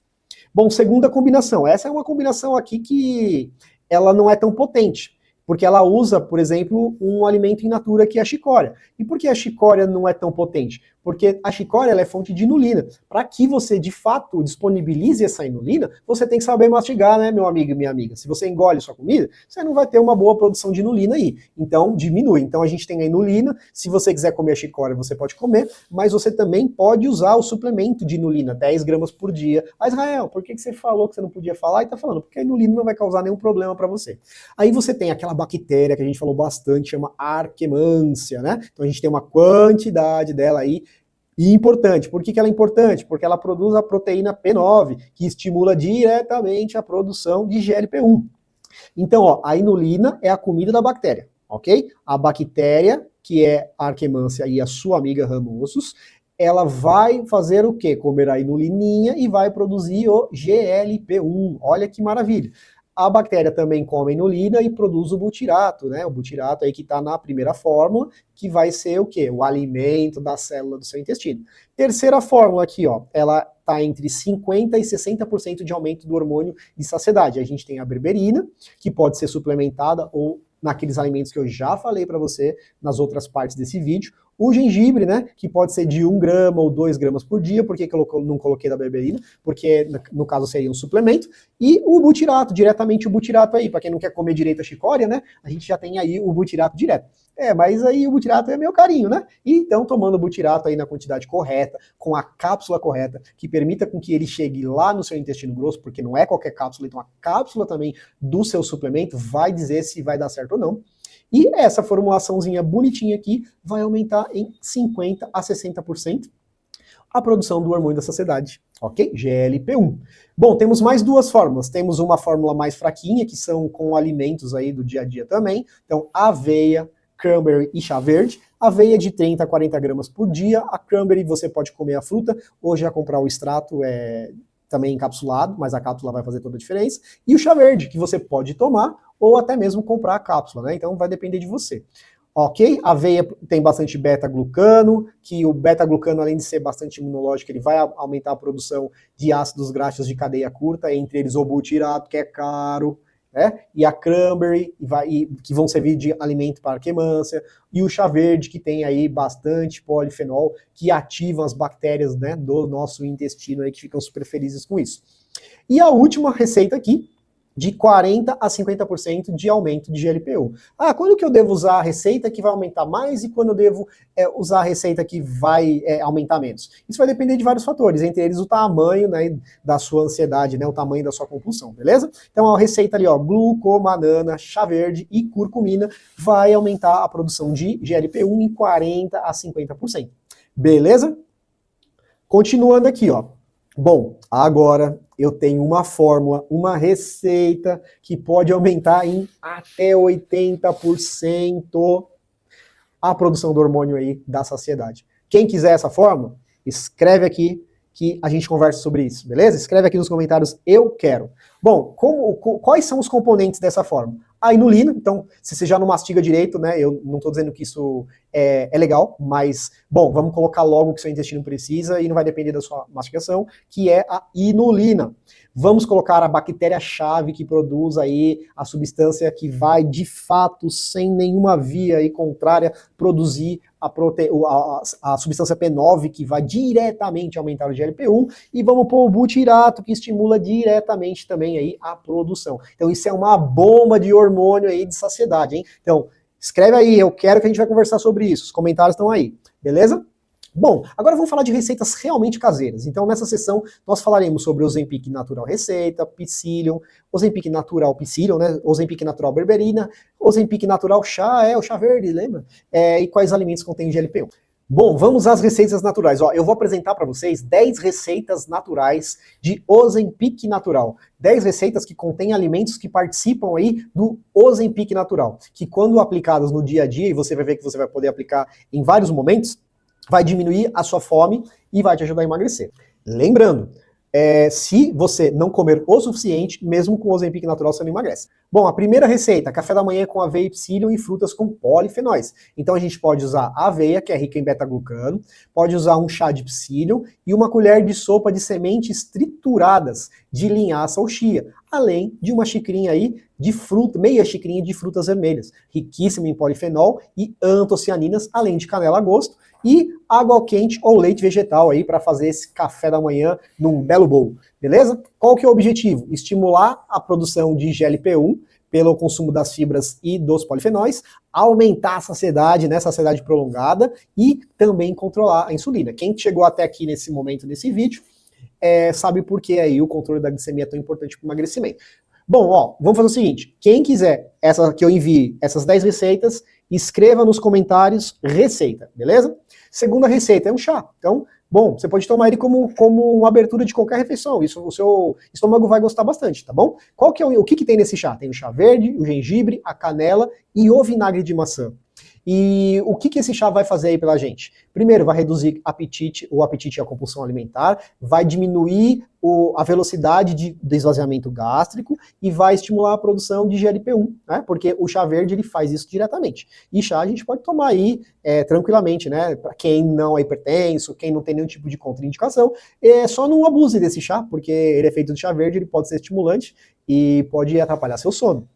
Bom, segunda combinação. Essa é uma combinação aqui que ela não é tão potente, porque ela usa, por exemplo, um alimento in natura que é a chicória. E por que a chicória não é tão potente? Porque a chicória ela é fonte de inulina. Para que você, de fato, disponibilize essa inulina, você tem que saber mastigar, né, meu amigo e minha amiga? Se você engole sua comida, você não vai ter uma boa produção de inulina aí. Então, diminui. Então, a gente tem a inulina. Se você quiser comer a chicória, você pode comer, mas você também pode usar o suplemento de inulina, 10 gramas por dia. Ah, Israel, por que você falou que você não podia falar? E tá falando, porque a inulina não vai causar nenhum problema para você. Aí você tem aquela bactéria que a gente falou bastante, chama Akkermansia, né? Então, a gente tem uma quantidade dela aí. E importante, por que ela é importante? Porque ela produz a proteína P9, que estimula diretamente a produção de GLP-1. Então, ó, a inulina é a comida da bactéria, ok? A bactéria, que é a Akkermansia e a sua amiga Rhamnosus, ela vai fazer o quê? Comer a inulininha e vai produzir o GLP-1. Olha que maravilha. A bactéria também come inulina e produz o butirato, né? O butirato aí que está na primeira fórmula, que vai ser o quê? O alimento da célula do seu intestino. Terceira fórmula aqui, ó, ela está entre 50% e 60% de aumento do hormônio de saciedade. A gente tem a berberina, que pode ser suplementada ou naqueles alimentos que eu já falei para você nas outras partes desse vídeo. O gengibre, né, que pode ser de 1 grama ou 2 gramas por dia. Por que eu não coloquei da berberina? Porque no caso seria um suplemento. E o butirato, diretamente o butirato aí, para quem não quer comer direito a chicória, né, a gente já tem aí o butirato direto. Mas aí o butirato é meu carinho, né? E então tomando o butirato aí na quantidade correta, com a cápsula correta, que permita com que ele chegue lá no seu intestino grosso, porque não é qualquer cápsula, então a cápsula também do seu suplemento vai dizer se vai dar certo ou não. E essa formulaçãozinha bonitinha aqui vai aumentar em 50% a 60% a produção do hormônio da saciedade, ok? GLP-1. Bom, temos mais duas fórmulas. Temos uma fórmula mais fraquinha, que são com alimentos aí do dia a dia também. Então, aveia, cranberry e chá verde. Aveia de 30 a 40 gramas por dia. A cranberry você pode comer a fruta, ou já comprar o extrato também encapsulado, mas a cápsula vai fazer toda a diferença. E o chá verde, que você pode tomar, ou até mesmo comprar a cápsula, né? Então vai depender de você. Ok? A aveia tem bastante beta-glucano, que o beta-glucano, além de ser bastante imunológico, ele vai aumentar a produção de ácidos graxos de cadeia curta, entre eles o butirato, que é caro, né? E a cranberry, que vão servir de alimento para a queimância, e o chá verde, que tem aí bastante polifenol, que ativam as bactérias, né, do nosso intestino, aí, que ficam super felizes com isso. E a última receita aqui, de 40% a 50% de aumento de GLP-1. Quando que eu devo usar a receita que vai aumentar mais e quando eu devo usar a receita que vai aumentar menos? Isso vai depender de vários fatores, entre eles o tamanho, né, da sua ansiedade, né, o tamanho da sua compulsão, beleza? Então a receita ali, ó, glucomanana, chá verde e curcumina vai aumentar a produção de GLP-1 em 40% a 50%. Beleza? Continuando aqui, ó. Bom, agora eu tenho uma fórmula, uma receita que pode aumentar em até 80% a produção do hormônio aí da saciedade. Quem quiser essa fórmula, escreve aqui que a gente conversa sobre isso, beleza? Escreve aqui nos comentários, eu quero. Bom, quais são os componentes dessa fórmula? A inulina, então, se você já não mastiga direito, né, eu não estou dizendo que isso é legal, mas, bom, vamos colocar logo o que seu intestino precisa e não vai depender da sua mastigação, que é a inulina. Vamos colocar a bactéria-chave que produz aí a substância que vai, de fato, sem nenhuma via aí contrária, produzir a substância P9, que vai diretamente aumentar o GLP-1, e vamos pôr o butirato, que estimula diretamente também aí a produção. Então isso é uma bomba de hormônio aí de saciedade, hein? Então, escreve aí, eu quero que a gente vai conversar sobre isso. Os comentários estão aí, beleza? Bom, agora vamos falar de receitas realmente caseiras. Então, nessa sessão, nós falaremos sobre o Ozempic Natural Receita, Psyllium, Ozempic Natural Psyllium, né? Ozempic Natural Berberina, Ozempic Natural Chá, o chá verde, lembra? E quais alimentos contêm GLP-1. Bom, vamos às receitas naturais. Ó, eu vou apresentar para vocês 10 receitas naturais de Ozempic Natural. 10 receitas que contêm alimentos que participam aí do Ozempic Natural, que quando aplicadas no dia a dia, e você vai ver que você vai poder aplicar em vários momentos, vai diminuir a sua fome e vai te ajudar a emagrecer. Lembrando, se você não comer o suficiente, mesmo com o Ozempic Natural você não emagrece. Bom, a primeira receita, café da manhã com aveia e psyllium e frutas com polifenóis. Então a gente pode usar aveia, que é rica em beta-glucano, pode usar um chá de psyllium e uma colher de sopa de sementes trituradas de linhaça ou chia, além de uma xicrinha aí de fruta, meia xicrinha de frutas vermelhas, riquíssima em polifenol e antocianinas, além de canela a gosto, e água quente ou leite vegetal aí para fazer esse café da manhã num belo bowl, beleza? Qual que é o objetivo? Estimular a produção de GLP-1 pelo consumo das fibras e dos polifenóis, aumentar a saciedade, né, saciedade prolongada, e também controlar a insulina. Quem chegou até aqui nesse momento desse vídeo sabe por que aí o controle da glicemia é tão importante para o emagrecimento. Bom, ó, vamos fazer o seguinte, quem quiser que eu envie essas 10 receitas, escreva nos comentários receita, beleza? Segunda receita é um chá. Então, bom, você pode tomar ele como uma abertura de qualquer refeição. Isso o seu estômago vai gostar bastante, tá bom? Qual que é o que tem nesse chá? Tem o chá verde, o gengibre, a canela e o vinagre de maçã. E o que esse chá vai fazer aí pela gente? Primeiro, vai reduzir o apetite e a compulsão alimentar, vai diminuir a velocidade do esvaziamento gástrico e vai estimular a produção de GLP-1, né? Porque o chá verde ele faz isso diretamente. E chá a gente pode tomar aí tranquilamente, né? Para quem não é hipertenso, quem não tem nenhum tipo de contraindicação, só não abuse desse chá, porque ele é feito de chá verde, ele pode ser estimulante e pode atrapalhar seu sono.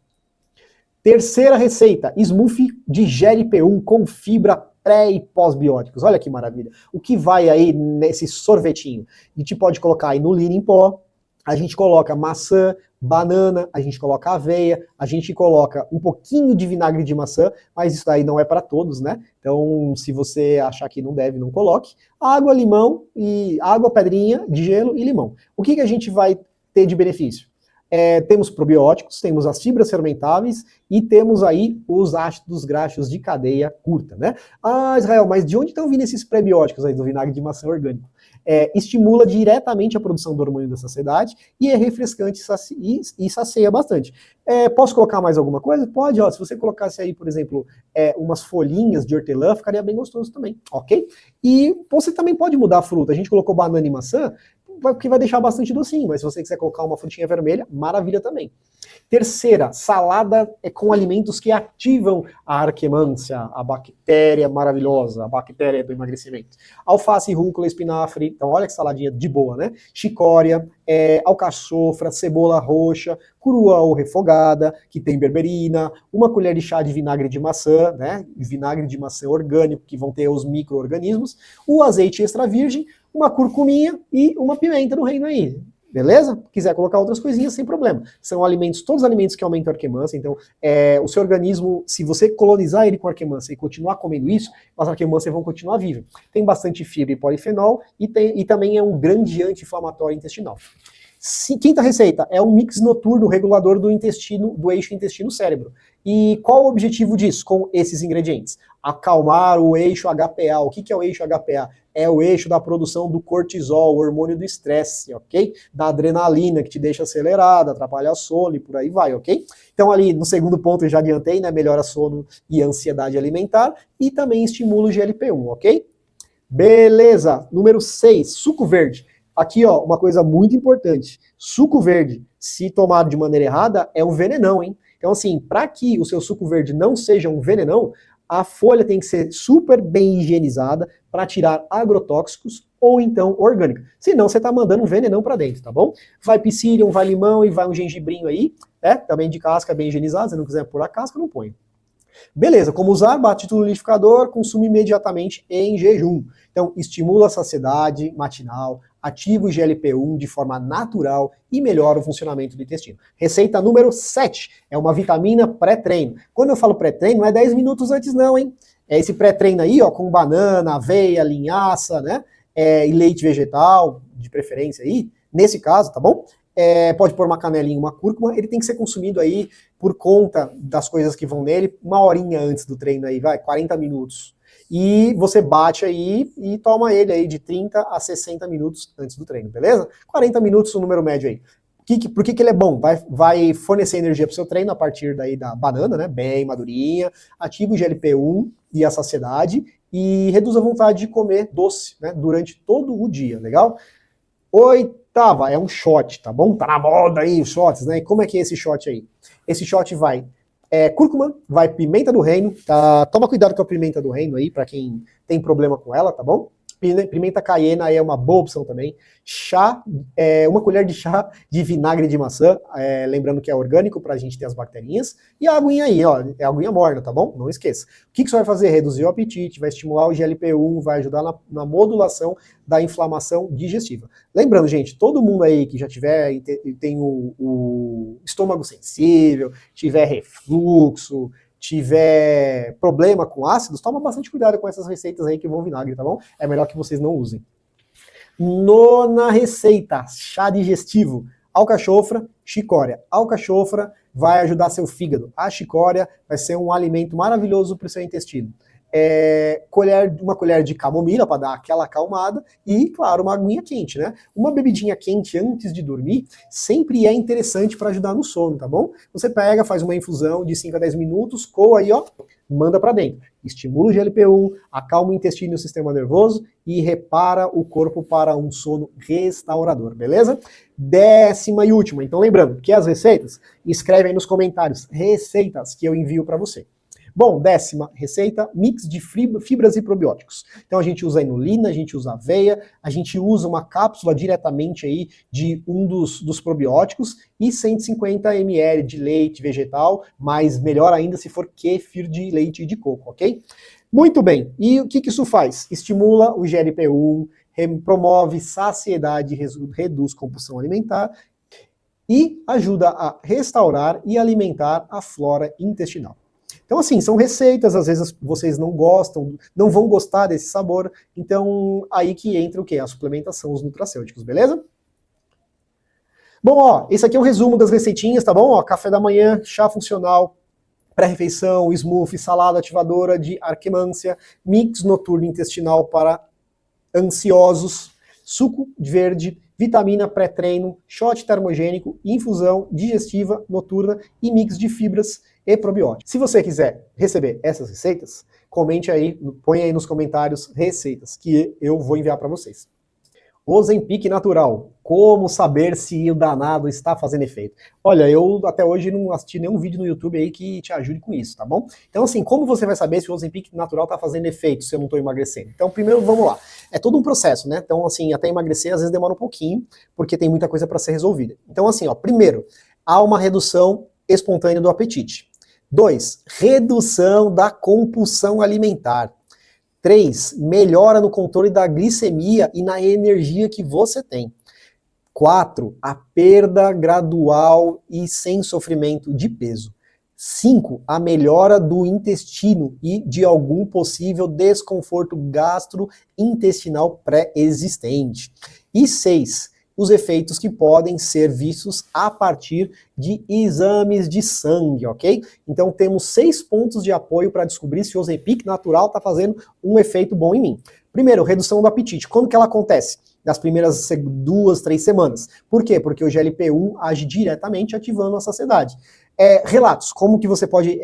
Terceira receita, smoothie de GLP-1 com fibra pré e pós-bióticos. Olha que maravilha. O que vai aí nesse sorvetinho? A gente pode colocar inulina em pó, a gente coloca maçã, banana, a gente coloca aveia, a gente coloca um pouquinho de vinagre de maçã, mas isso daí não é para todos, né? Então, se você achar que não deve, não coloque. Água, limão, pedrinha de gelo e limão. O que a gente vai ter de benefício? Temos probióticos, temos as fibras fermentáveis e temos aí os ácidos graxos de cadeia curta, né? Ah, Israel, mas de onde estão vindo esses prebióticos aí do vinagre de maçã orgânico? Estimula diretamente a produção do hormônio da saciedade e é refrescante e sacia bastante. Posso colocar mais alguma coisa? Pode, ó, se você colocasse aí, por exemplo, umas folhinhas de hortelã, ficaria bem gostoso também, ok? E você também pode mudar a fruta. A gente colocou banana e maçã, que vai deixar bastante docinho, mas se você quiser colocar uma frutinha vermelha, maravilha também. Terceira, salada com alimentos que ativam a arquemância, a bactéria maravilhosa, a bactéria do emagrecimento. Alface, rúcula, espinafre, então olha que saladinha de boa, né? Chicória, alcachofra, cebola roxa, crua ou refogada, que tem berberina, uma colher de chá de vinagre de maçã, né? Vinagre de maçã orgânico, que vão ter os micro-organismos, o azeite extra virgem, uma curcuminha e uma pimenta no reino aí. Beleza? Quiser colocar outras coisinhas, sem problema. São alimentos, todos alimentos que aumentam a arquemância, então o seu organismo, se você colonizar ele com arquemância e continuar comendo isso, as arquemâncias vão continuar vivas. Tem bastante fibra e polifenol e também é um grande anti-inflamatório intestinal. Quinta receita, é um mix noturno regulador do intestino, do eixo intestino-cérebro. E qual o objetivo disso com esses ingredientes? Acalmar o eixo HPA. O que é o eixo HPA? É o eixo da produção do cortisol, o hormônio do estresse, ok? Da adrenalina, que te deixa acelerado, atrapalha o sono e por aí vai, ok? Então ali, no segundo ponto, eu já adiantei, né? Melhora sono e ansiedade alimentar e também estimula o GLP-1, ok? Beleza. Número 6, suco verde. Aqui, ó, uma coisa muito importante. Suco verde, se tomado de maneira errada, é um venenão, hein? Então, assim, para que o seu suco verde não seja um venenão, a folha tem que ser super bem higienizada para tirar agrotóxicos ou então orgânica. Senão você tá mandando um venenão para dentro, tá bom? Vai psyllium, vai limão e vai um gengibrinho aí, também de casca bem higienizado. Se não quiser pôr a casca, não põe. Beleza, como usar? Bate tudo no liquidificador, consuma imediatamente em jejum. Então, estimula a saciedade matinal, ativa o GLP-1 de forma natural e melhora o funcionamento do intestino. Receita número 7, é uma vitamina pré-treino. Quando eu falo pré-treino, não é 10 minutos antes não, hein? É esse pré-treino aí, ó, com banana, aveia, linhaça, né? E leite vegetal, de preferência aí, nesse caso, tá bom? Pode pôr uma canelinha, uma cúrcuma, ele tem que ser consumido aí por conta das coisas que vão nele, uma horinha antes do treino aí, 40 minutos. E você bate aí e toma ele aí de 30 a 60 minutos antes do treino, beleza? 40 minutos o número médio aí. Por que ele é bom? Vai fornecer energia para o seu treino a partir daí da banana, né? Bem madurinha, ativa o GLP-1 e a saciedade e reduz a vontade de comer doce, né? Durante todo o dia, legal? Oitava, é um shot, tá bom? Tá na moda aí os shots, né? E como é que é esse shot aí? Esse shot vai cúrcuma, vai pimenta do reino, tá? Toma cuidado com a pimenta do reino aí, pra quem tem problema com ela, tá bom? Pimenta caiena é uma boa opção também. Chá, uma colher de chá de vinagre de maçã, lembrando que é orgânico pra gente ter as bacterinhas. E a aguinha aí, ó, é aguinha morna, tá bom? Não esqueça. O que você vai fazer? Reduzir o apetite, vai estimular o GLP-1, vai ajudar na modulação da inflamação digestiva. Lembrando, gente, todo mundo aí que já tem o estômago sensível, tiver refluxo, tiver problema com ácidos, toma bastante cuidado com essas receitas aí que vão vinagre, tá bom? É melhor que vocês não usem. Nona receita, chá digestivo, alcachofra, chicória. Alcachofra vai ajudar seu fígado. A chicória vai ser um alimento maravilhoso para o seu intestino. Uma colher de camomila para dar aquela acalmada e, claro, uma aguinha quente, né? Uma bebidinha quente antes de dormir sempre é interessante para ajudar no sono, tá bom? Você pega, faz uma infusão de 5 a 10 minutos, coa aí, ó, manda para dentro. Estimula o GLP-1, acalma o intestino e o sistema nervoso e repara o corpo para um sono restaurador, beleza? 10ª e última. Então, lembrando que as receitas, escreve aí nos comentários receitas que eu envio para você. Bom, 10ª receita, mix de fibras e probióticos. Então a gente usa inulina, a gente usa aveia, a gente usa uma cápsula diretamente aí de um dos probióticos e 150 ml de leite vegetal, mas melhor ainda se for kefir de leite de coco, ok? Muito bem, e o que isso faz? Estimula o GLP-1, promove saciedade, reduz compulsão alimentar e ajuda a restaurar e alimentar a flora intestinal. Então, assim, são receitas, às vezes vocês não gostam, não vão gostar desse sabor, então aí que entra o quê? A suplementação, os nutracêuticos, beleza? Bom, ó, esse aqui é um resumo das receitinhas, tá bom? Ó, café da manhã, chá funcional, pré-refeição, smoothie, salada ativadora de arquimância, mix noturno intestinal para ansiosos, suco verde, vitamina pré-treino, shot termogênico, infusão digestiva noturna e mix de fibras e probióticos. Se você quiser receber essas receitas, comente aí, põe aí nos comentários receitas que eu vou enviar para vocês. Ozempic natural. Como saber se o danado está fazendo efeito? Olha, eu até hoje não assisti nenhum vídeo no YouTube aí que te ajude com isso, tá bom? Então assim, como você vai saber se o Ozempic natural está fazendo efeito se eu não estou emagrecendo? Então primeiro, vamos lá. É todo um processo, né? Então assim, até emagrecer às vezes demora um pouquinho, porque tem muita coisa para ser resolvida. Então assim, ó, primeiro, há uma redução espontânea do apetite. 2, redução da compulsão alimentar. 3, melhora no controle da glicemia e na energia que você tem. 4, a perda gradual e sem sofrimento de peso. 5, a melhora do intestino e de algum possível desconforto gastrointestinal pré-existente. E 6, os efeitos que podem ser vistos a partir de exames de sangue, ok? Então temos 6 pontos de apoio para descobrir se o Ozempic natural está fazendo um efeito bom em mim. Primeiro, redução do apetite. Quando que ela acontece? Nas primeiras 2, 3 semanas. Por quê? Porque o GLP-1 age diretamente ativando a saciedade. Relatos, como que você pode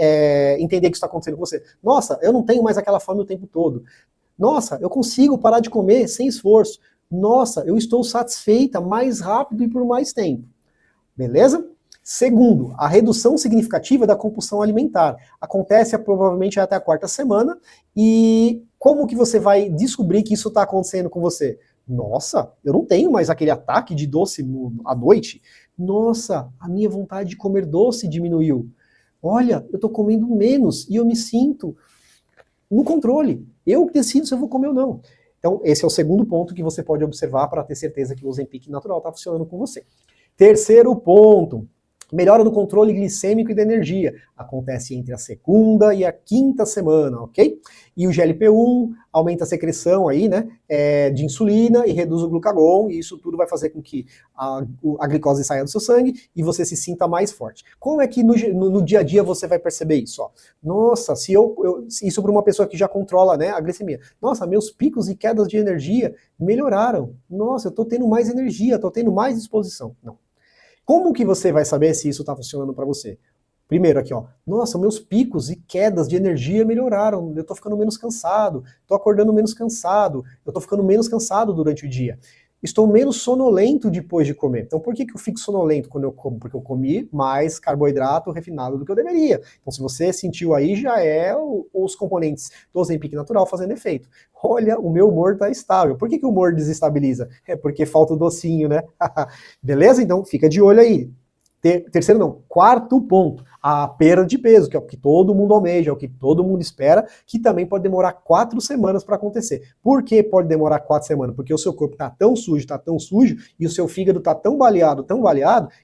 entender que isso está acontecendo com você? Nossa, eu não tenho mais aquela fome o tempo todo. Nossa, eu consigo parar de comer sem esforço. Nossa, eu estou satisfeita mais rápido e por mais tempo. Beleza? Segundo, a redução significativa da compulsão alimentar. Acontece provavelmente até a 4ª semana. E como que você vai descobrir que isso está acontecendo com você? Nossa, eu não tenho mais aquele ataque de doce à noite. Nossa, a minha vontade de comer doce diminuiu. Olha, eu estou comendo menos e eu me sinto no controle. Eu decido se eu vou comer ou não. Então, esse é o segundo ponto que você pode observar para ter certeza que o Ozempic natural está funcionando com você. Terceiro ponto, melhora no controle glicêmico e da energia. Acontece entre a 2ª e a 5ª semana, ok? E o GLP-1 aumenta a secreção aí, né, de insulina e reduz o glucagon, e isso tudo vai fazer com que a glicose saia do seu sangue e você se sinta mais forte. Como é que no dia a dia você vai perceber isso? Ó? Nossa, se isso para uma pessoa que já controla, né, a glicemia. Nossa, meus picos e quedas de energia melhoraram. Nossa, eu estou tendo mais energia, estou tendo mais disposição. Não. Como que você vai saber se isso está funcionando para você? Primeiro aqui, ó. Nossa, meus picos e quedas de energia melhoraram. Eu tô ficando menos cansado, tô acordando menos cansado, eu tô ficando menos cansado durante o dia. Estou menos sonolento depois de comer. Então por que eu fico sonolento quando eu como? Porque eu comi mais carboidrato refinado do que eu deveria. Então se você sentiu aí, já é os componentes do Ozempic natural fazendo efeito. Olha, o meu humor tá estável. Por que o humor desestabiliza? É porque falta o docinho, né? Beleza? Então fica de olho aí. Terceiro não, 4º ponto, a perda de peso, que é o que todo mundo almeja, é o que todo mundo espera, que também pode demorar 4 semanas para acontecer. Por que pode demorar 4 semanas? Porque o seu corpo está tão sujo, e o seu fígado está tão baleado,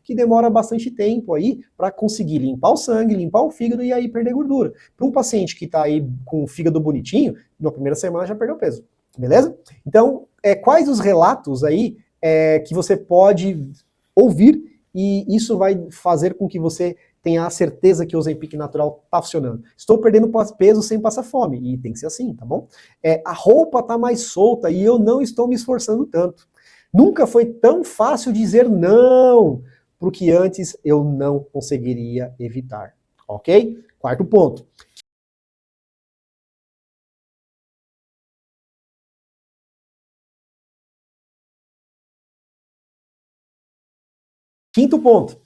que demora bastante tempo aí para conseguir limpar o sangue, limpar o fígado e aí perder gordura. Para um paciente que está aí com o fígado bonitinho, na primeira semana já perdeu peso, beleza? Então, quais os relatos aí que você pode ouvir e isso vai fazer com que você tenha a certeza que o Ozempic natural está funcionando. Estou perdendo peso sem passar fome, e tem que ser assim, tá bom? A roupa está mais solta e eu não estou me esforçando tanto. Nunca foi tão fácil dizer não para o que antes eu não conseguiria evitar, ok? 4º ponto. Quinto ponto,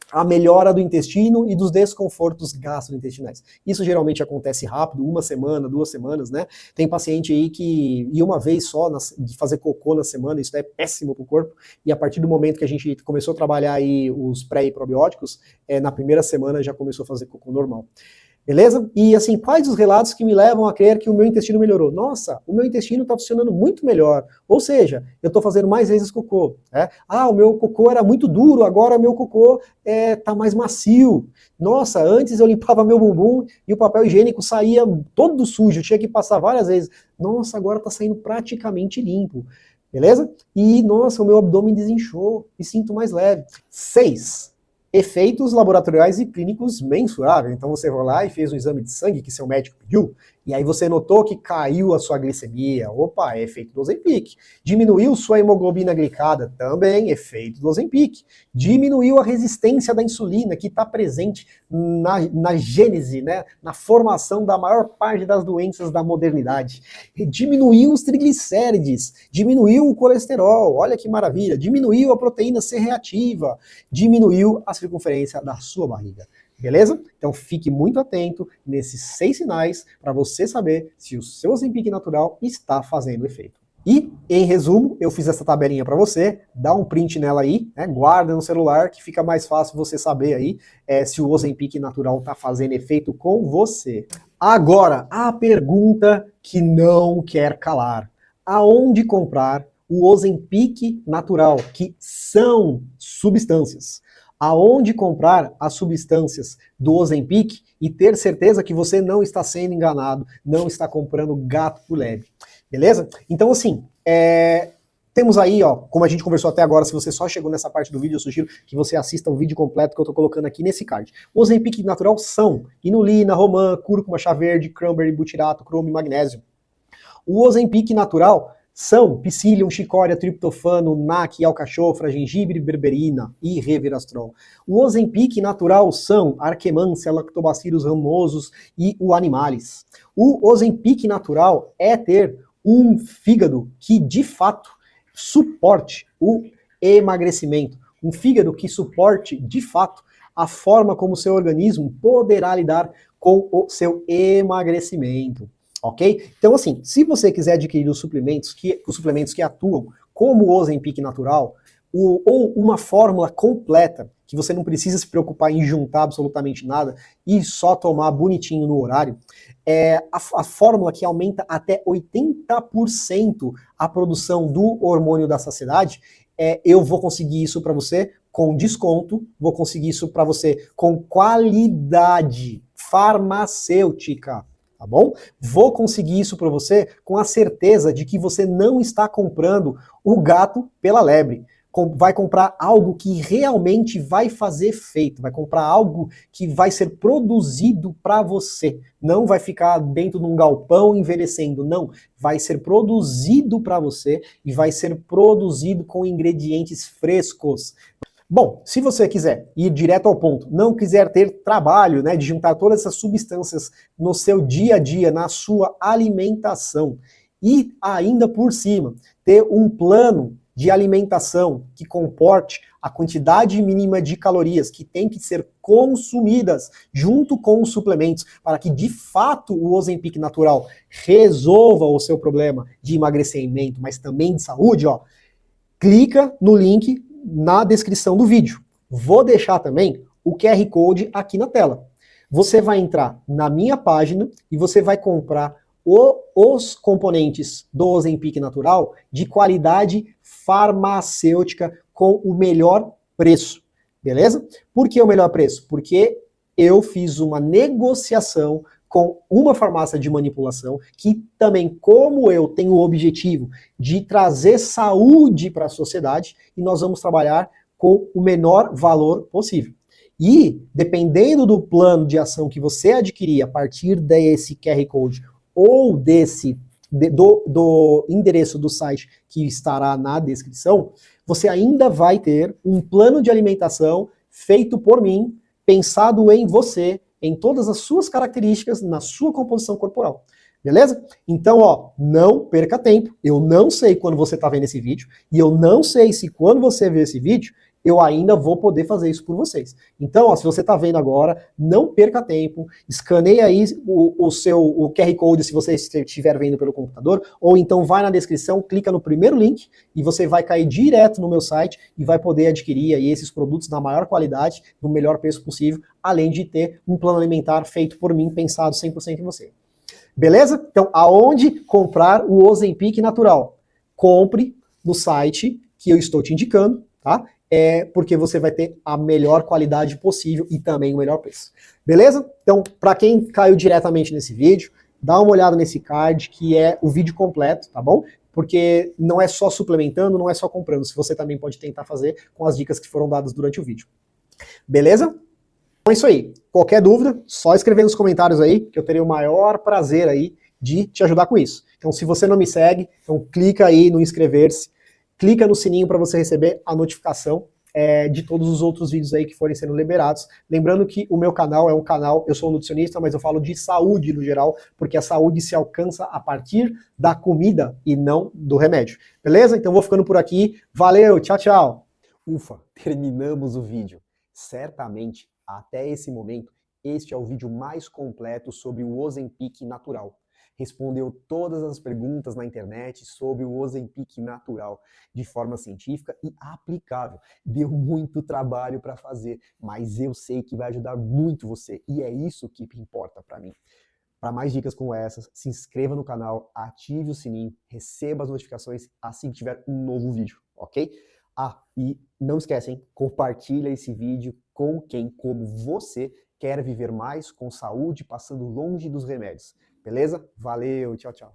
a melhora do intestino e dos desconfortos gastrointestinais. Isso geralmente acontece rápido, 1 semana, 2 semanas, né? Tem paciente aí que ia uma vez só de fazer cocô na semana, isso é péssimo para o corpo, e a partir do momento que a gente começou a trabalhar aí os pré e probióticos, na primeira semana já começou a fazer cocô normal. Beleza? E assim, quais os relatos que me levam a crer que o meu intestino melhorou? Nossa, o meu intestino está funcionando muito melhor. Ou seja, eu estou fazendo mais vezes cocô. O meu cocô era muito duro, agora o meu cocô está mais macio. Nossa, antes eu limpava meu bumbum e o papel higiênico saía todo sujo, tinha que passar várias vezes. Nossa, agora está saindo praticamente limpo. beleza? E, nossa, o meu abdômen desinchou, me sinto mais leve. 6. Efeitos laboratoriais e clínicos mensuráveis. Então você vai lá e fez um exame de sangue que seu médico pediu, e aí você notou que caiu a sua glicemia. Opa, é efeito do Ozempic. Diminuiu sua hemoglobina glicada. Também efeito do Ozempic. Diminuiu a resistência da insulina, que está presente na gênese, né, na formação da maior parte das doenças da modernidade. Diminuiu os triglicérides. Diminuiu o colesterol. Olha que maravilha. Diminuiu a proteína C reativa. Diminuiu a circunferência da sua barriga. Beleza? Então fique muito atento nesses 6 sinais para você saber se o seu Ozempic natural está fazendo efeito. E, em resumo, eu fiz essa tabelinha para você, dá um print nela aí, né, guarda no celular, que fica mais fácil você saber aí se o Ozempic natural está fazendo efeito com você. Agora, a pergunta que não quer calar. Aonde comprar o Ozempic natural, que são substâncias? Aonde comprar as substâncias do Ozempic e ter certeza que você não está sendo enganado, não está comprando gato por lebre. Beleza? Então, assim, temos aí, ó, como a gente conversou até agora, se você só chegou nessa parte do vídeo, eu sugiro que você assista o vídeo completo que eu estou colocando aqui nesse card. O Ozempic natural são inulina, romã, cúrcuma, chá verde, cranberry, butirato, cromo e magnésio. O Ozempic natural são psyllium, chicória, triptofano, NAC, alcachofra, gengibre, berberina e resveratrol. O Ozempic natural são arquemância, lactobacillus ramosos e o animalis. O Ozempic natural é ter um fígado que de fato suporte o emagrecimento, um fígado que suporte de fato a forma como o seu organismo poderá lidar com o seu emagrecimento. Ok? Então, assim, se você quiser adquirir os suplementos que atuam como o Ozempic natural, ou uma fórmula completa, que você não precisa se preocupar em juntar absolutamente nada e só tomar bonitinho no horário, a fórmula que aumenta até 80% a produção do hormônio da saciedade, eu vou conseguir isso para você com desconto, vou conseguir isso para você com qualidade farmacêutica. Tá bom? Vou conseguir isso para você com a certeza de que você não está comprando o gato pela lebre. Vai comprar algo que realmente vai fazer efeito, vai comprar algo que vai ser produzido para você. Não vai ficar dentro de um galpão envelhecendo, não. Vai ser produzido para você e vai ser produzido com ingredientes frescos. Bom, se você quiser ir direto ao ponto, não quiser ter trabalho, né, de juntar todas essas substâncias no seu dia a dia, na sua alimentação, e ainda por cima, ter um plano de alimentação que comporte a quantidade mínima de calorias que tem que ser consumidas junto com os suplementos para que de fato o Ozempic natural resolva o seu problema de emagrecimento, mas também de saúde, ó, clica no link na descrição do vídeo. Vou deixar também o QR Code aqui na tela. Você vai entrar na minha página e você vai comprar os componentes do Ozempic natural de qualidade farmacêutica com o melhor preço. Beleza? Por que o melhor preço? Porque eu fiz uma negociação com uma farmácia de manipulação que também, como eu, tenho o objetivo de trazer saúde para a sociedade, e nós vamos trabalhar com o menor valor possível. E, dependendo do plano de ação que você adquirir a partir desse QR Code ou do endereço do site que estará na descrição, você ainda vai ter um plano de alimentação feito por mim, pensado em você, em todas as suas características, na sua composição corporal. Beleza? Então, ó, não perca tempo. Eu não sei quando você está vendo esse vídeo, e eu não sei se quando você ver esse vídeo, eu ainda vou poder fazer isso por vocês. Então, ó, se você está vendo agora, não perca tempo, escaneie aí o QR Code se você estiver vendo pelo computador, ou então vai na descrição, clica no primeiro link e você vai cair direto no meu site e vai poder adquirir aí esses produtos na maior qualidade, no melhor preço possível, além de ter um plano alimentar feito por mim, pensado 100% em você. Beleza? Então, aonde comprar o Ozempic natural? Compre no site que eu estou te indicando, tá? Porque você vai ter a melhor qualidade possível e também o melhor preço. Beleza? Então, para quem caiu diretamente nesse vídeo, dá uma olhada nesse card, que é o vídeo completo, tá bom? porque não é só suplementando, não é só comprando, você também pode tentar fazer com as dicas que foram dadas durante o vídeo. Beleza? Então é isso aí. Qualquer dúvida, só escrever nos comentários aí, que eu terei o maior prazer aí de te ajudar com isso. Então, se você não me segue, então clica aí no inscrever-se, clica no sininho para você receber a notificação de todos os outros vídeos aí que forem sendo liberados. Lembrando que o meu canal é um canal, eu sou um nutricionista, mas eu falo de saúde no geral, porque a saúde se alcança a partir da comida e não do remédio. Beleza? Então vou ficando por aqui. Valeu, tchau, tchau. Ufa, terminamos o vídeo. Certamente, até esse momento, este é o vídeo mais completo sobre o Ozempic natural. Respondeu todas as perguntas na internet sobre o Ozempic natural, de forma científica e aplicável. Deu muito trabalho para fazer, mas eu sei que vai ajudar muito você, e é isso que importa para mim. Para mais dicas como essas, se inscreva no canal, ative o sininho, receba as notificações assim que tiver um novo vídeo, ok? Ah, e não esquece, hein? Compartilha esse vídeo com quem, como você, quer viver mais com saúde, passando longe dos remédios. Beleza? Valeu, tchau, tchau.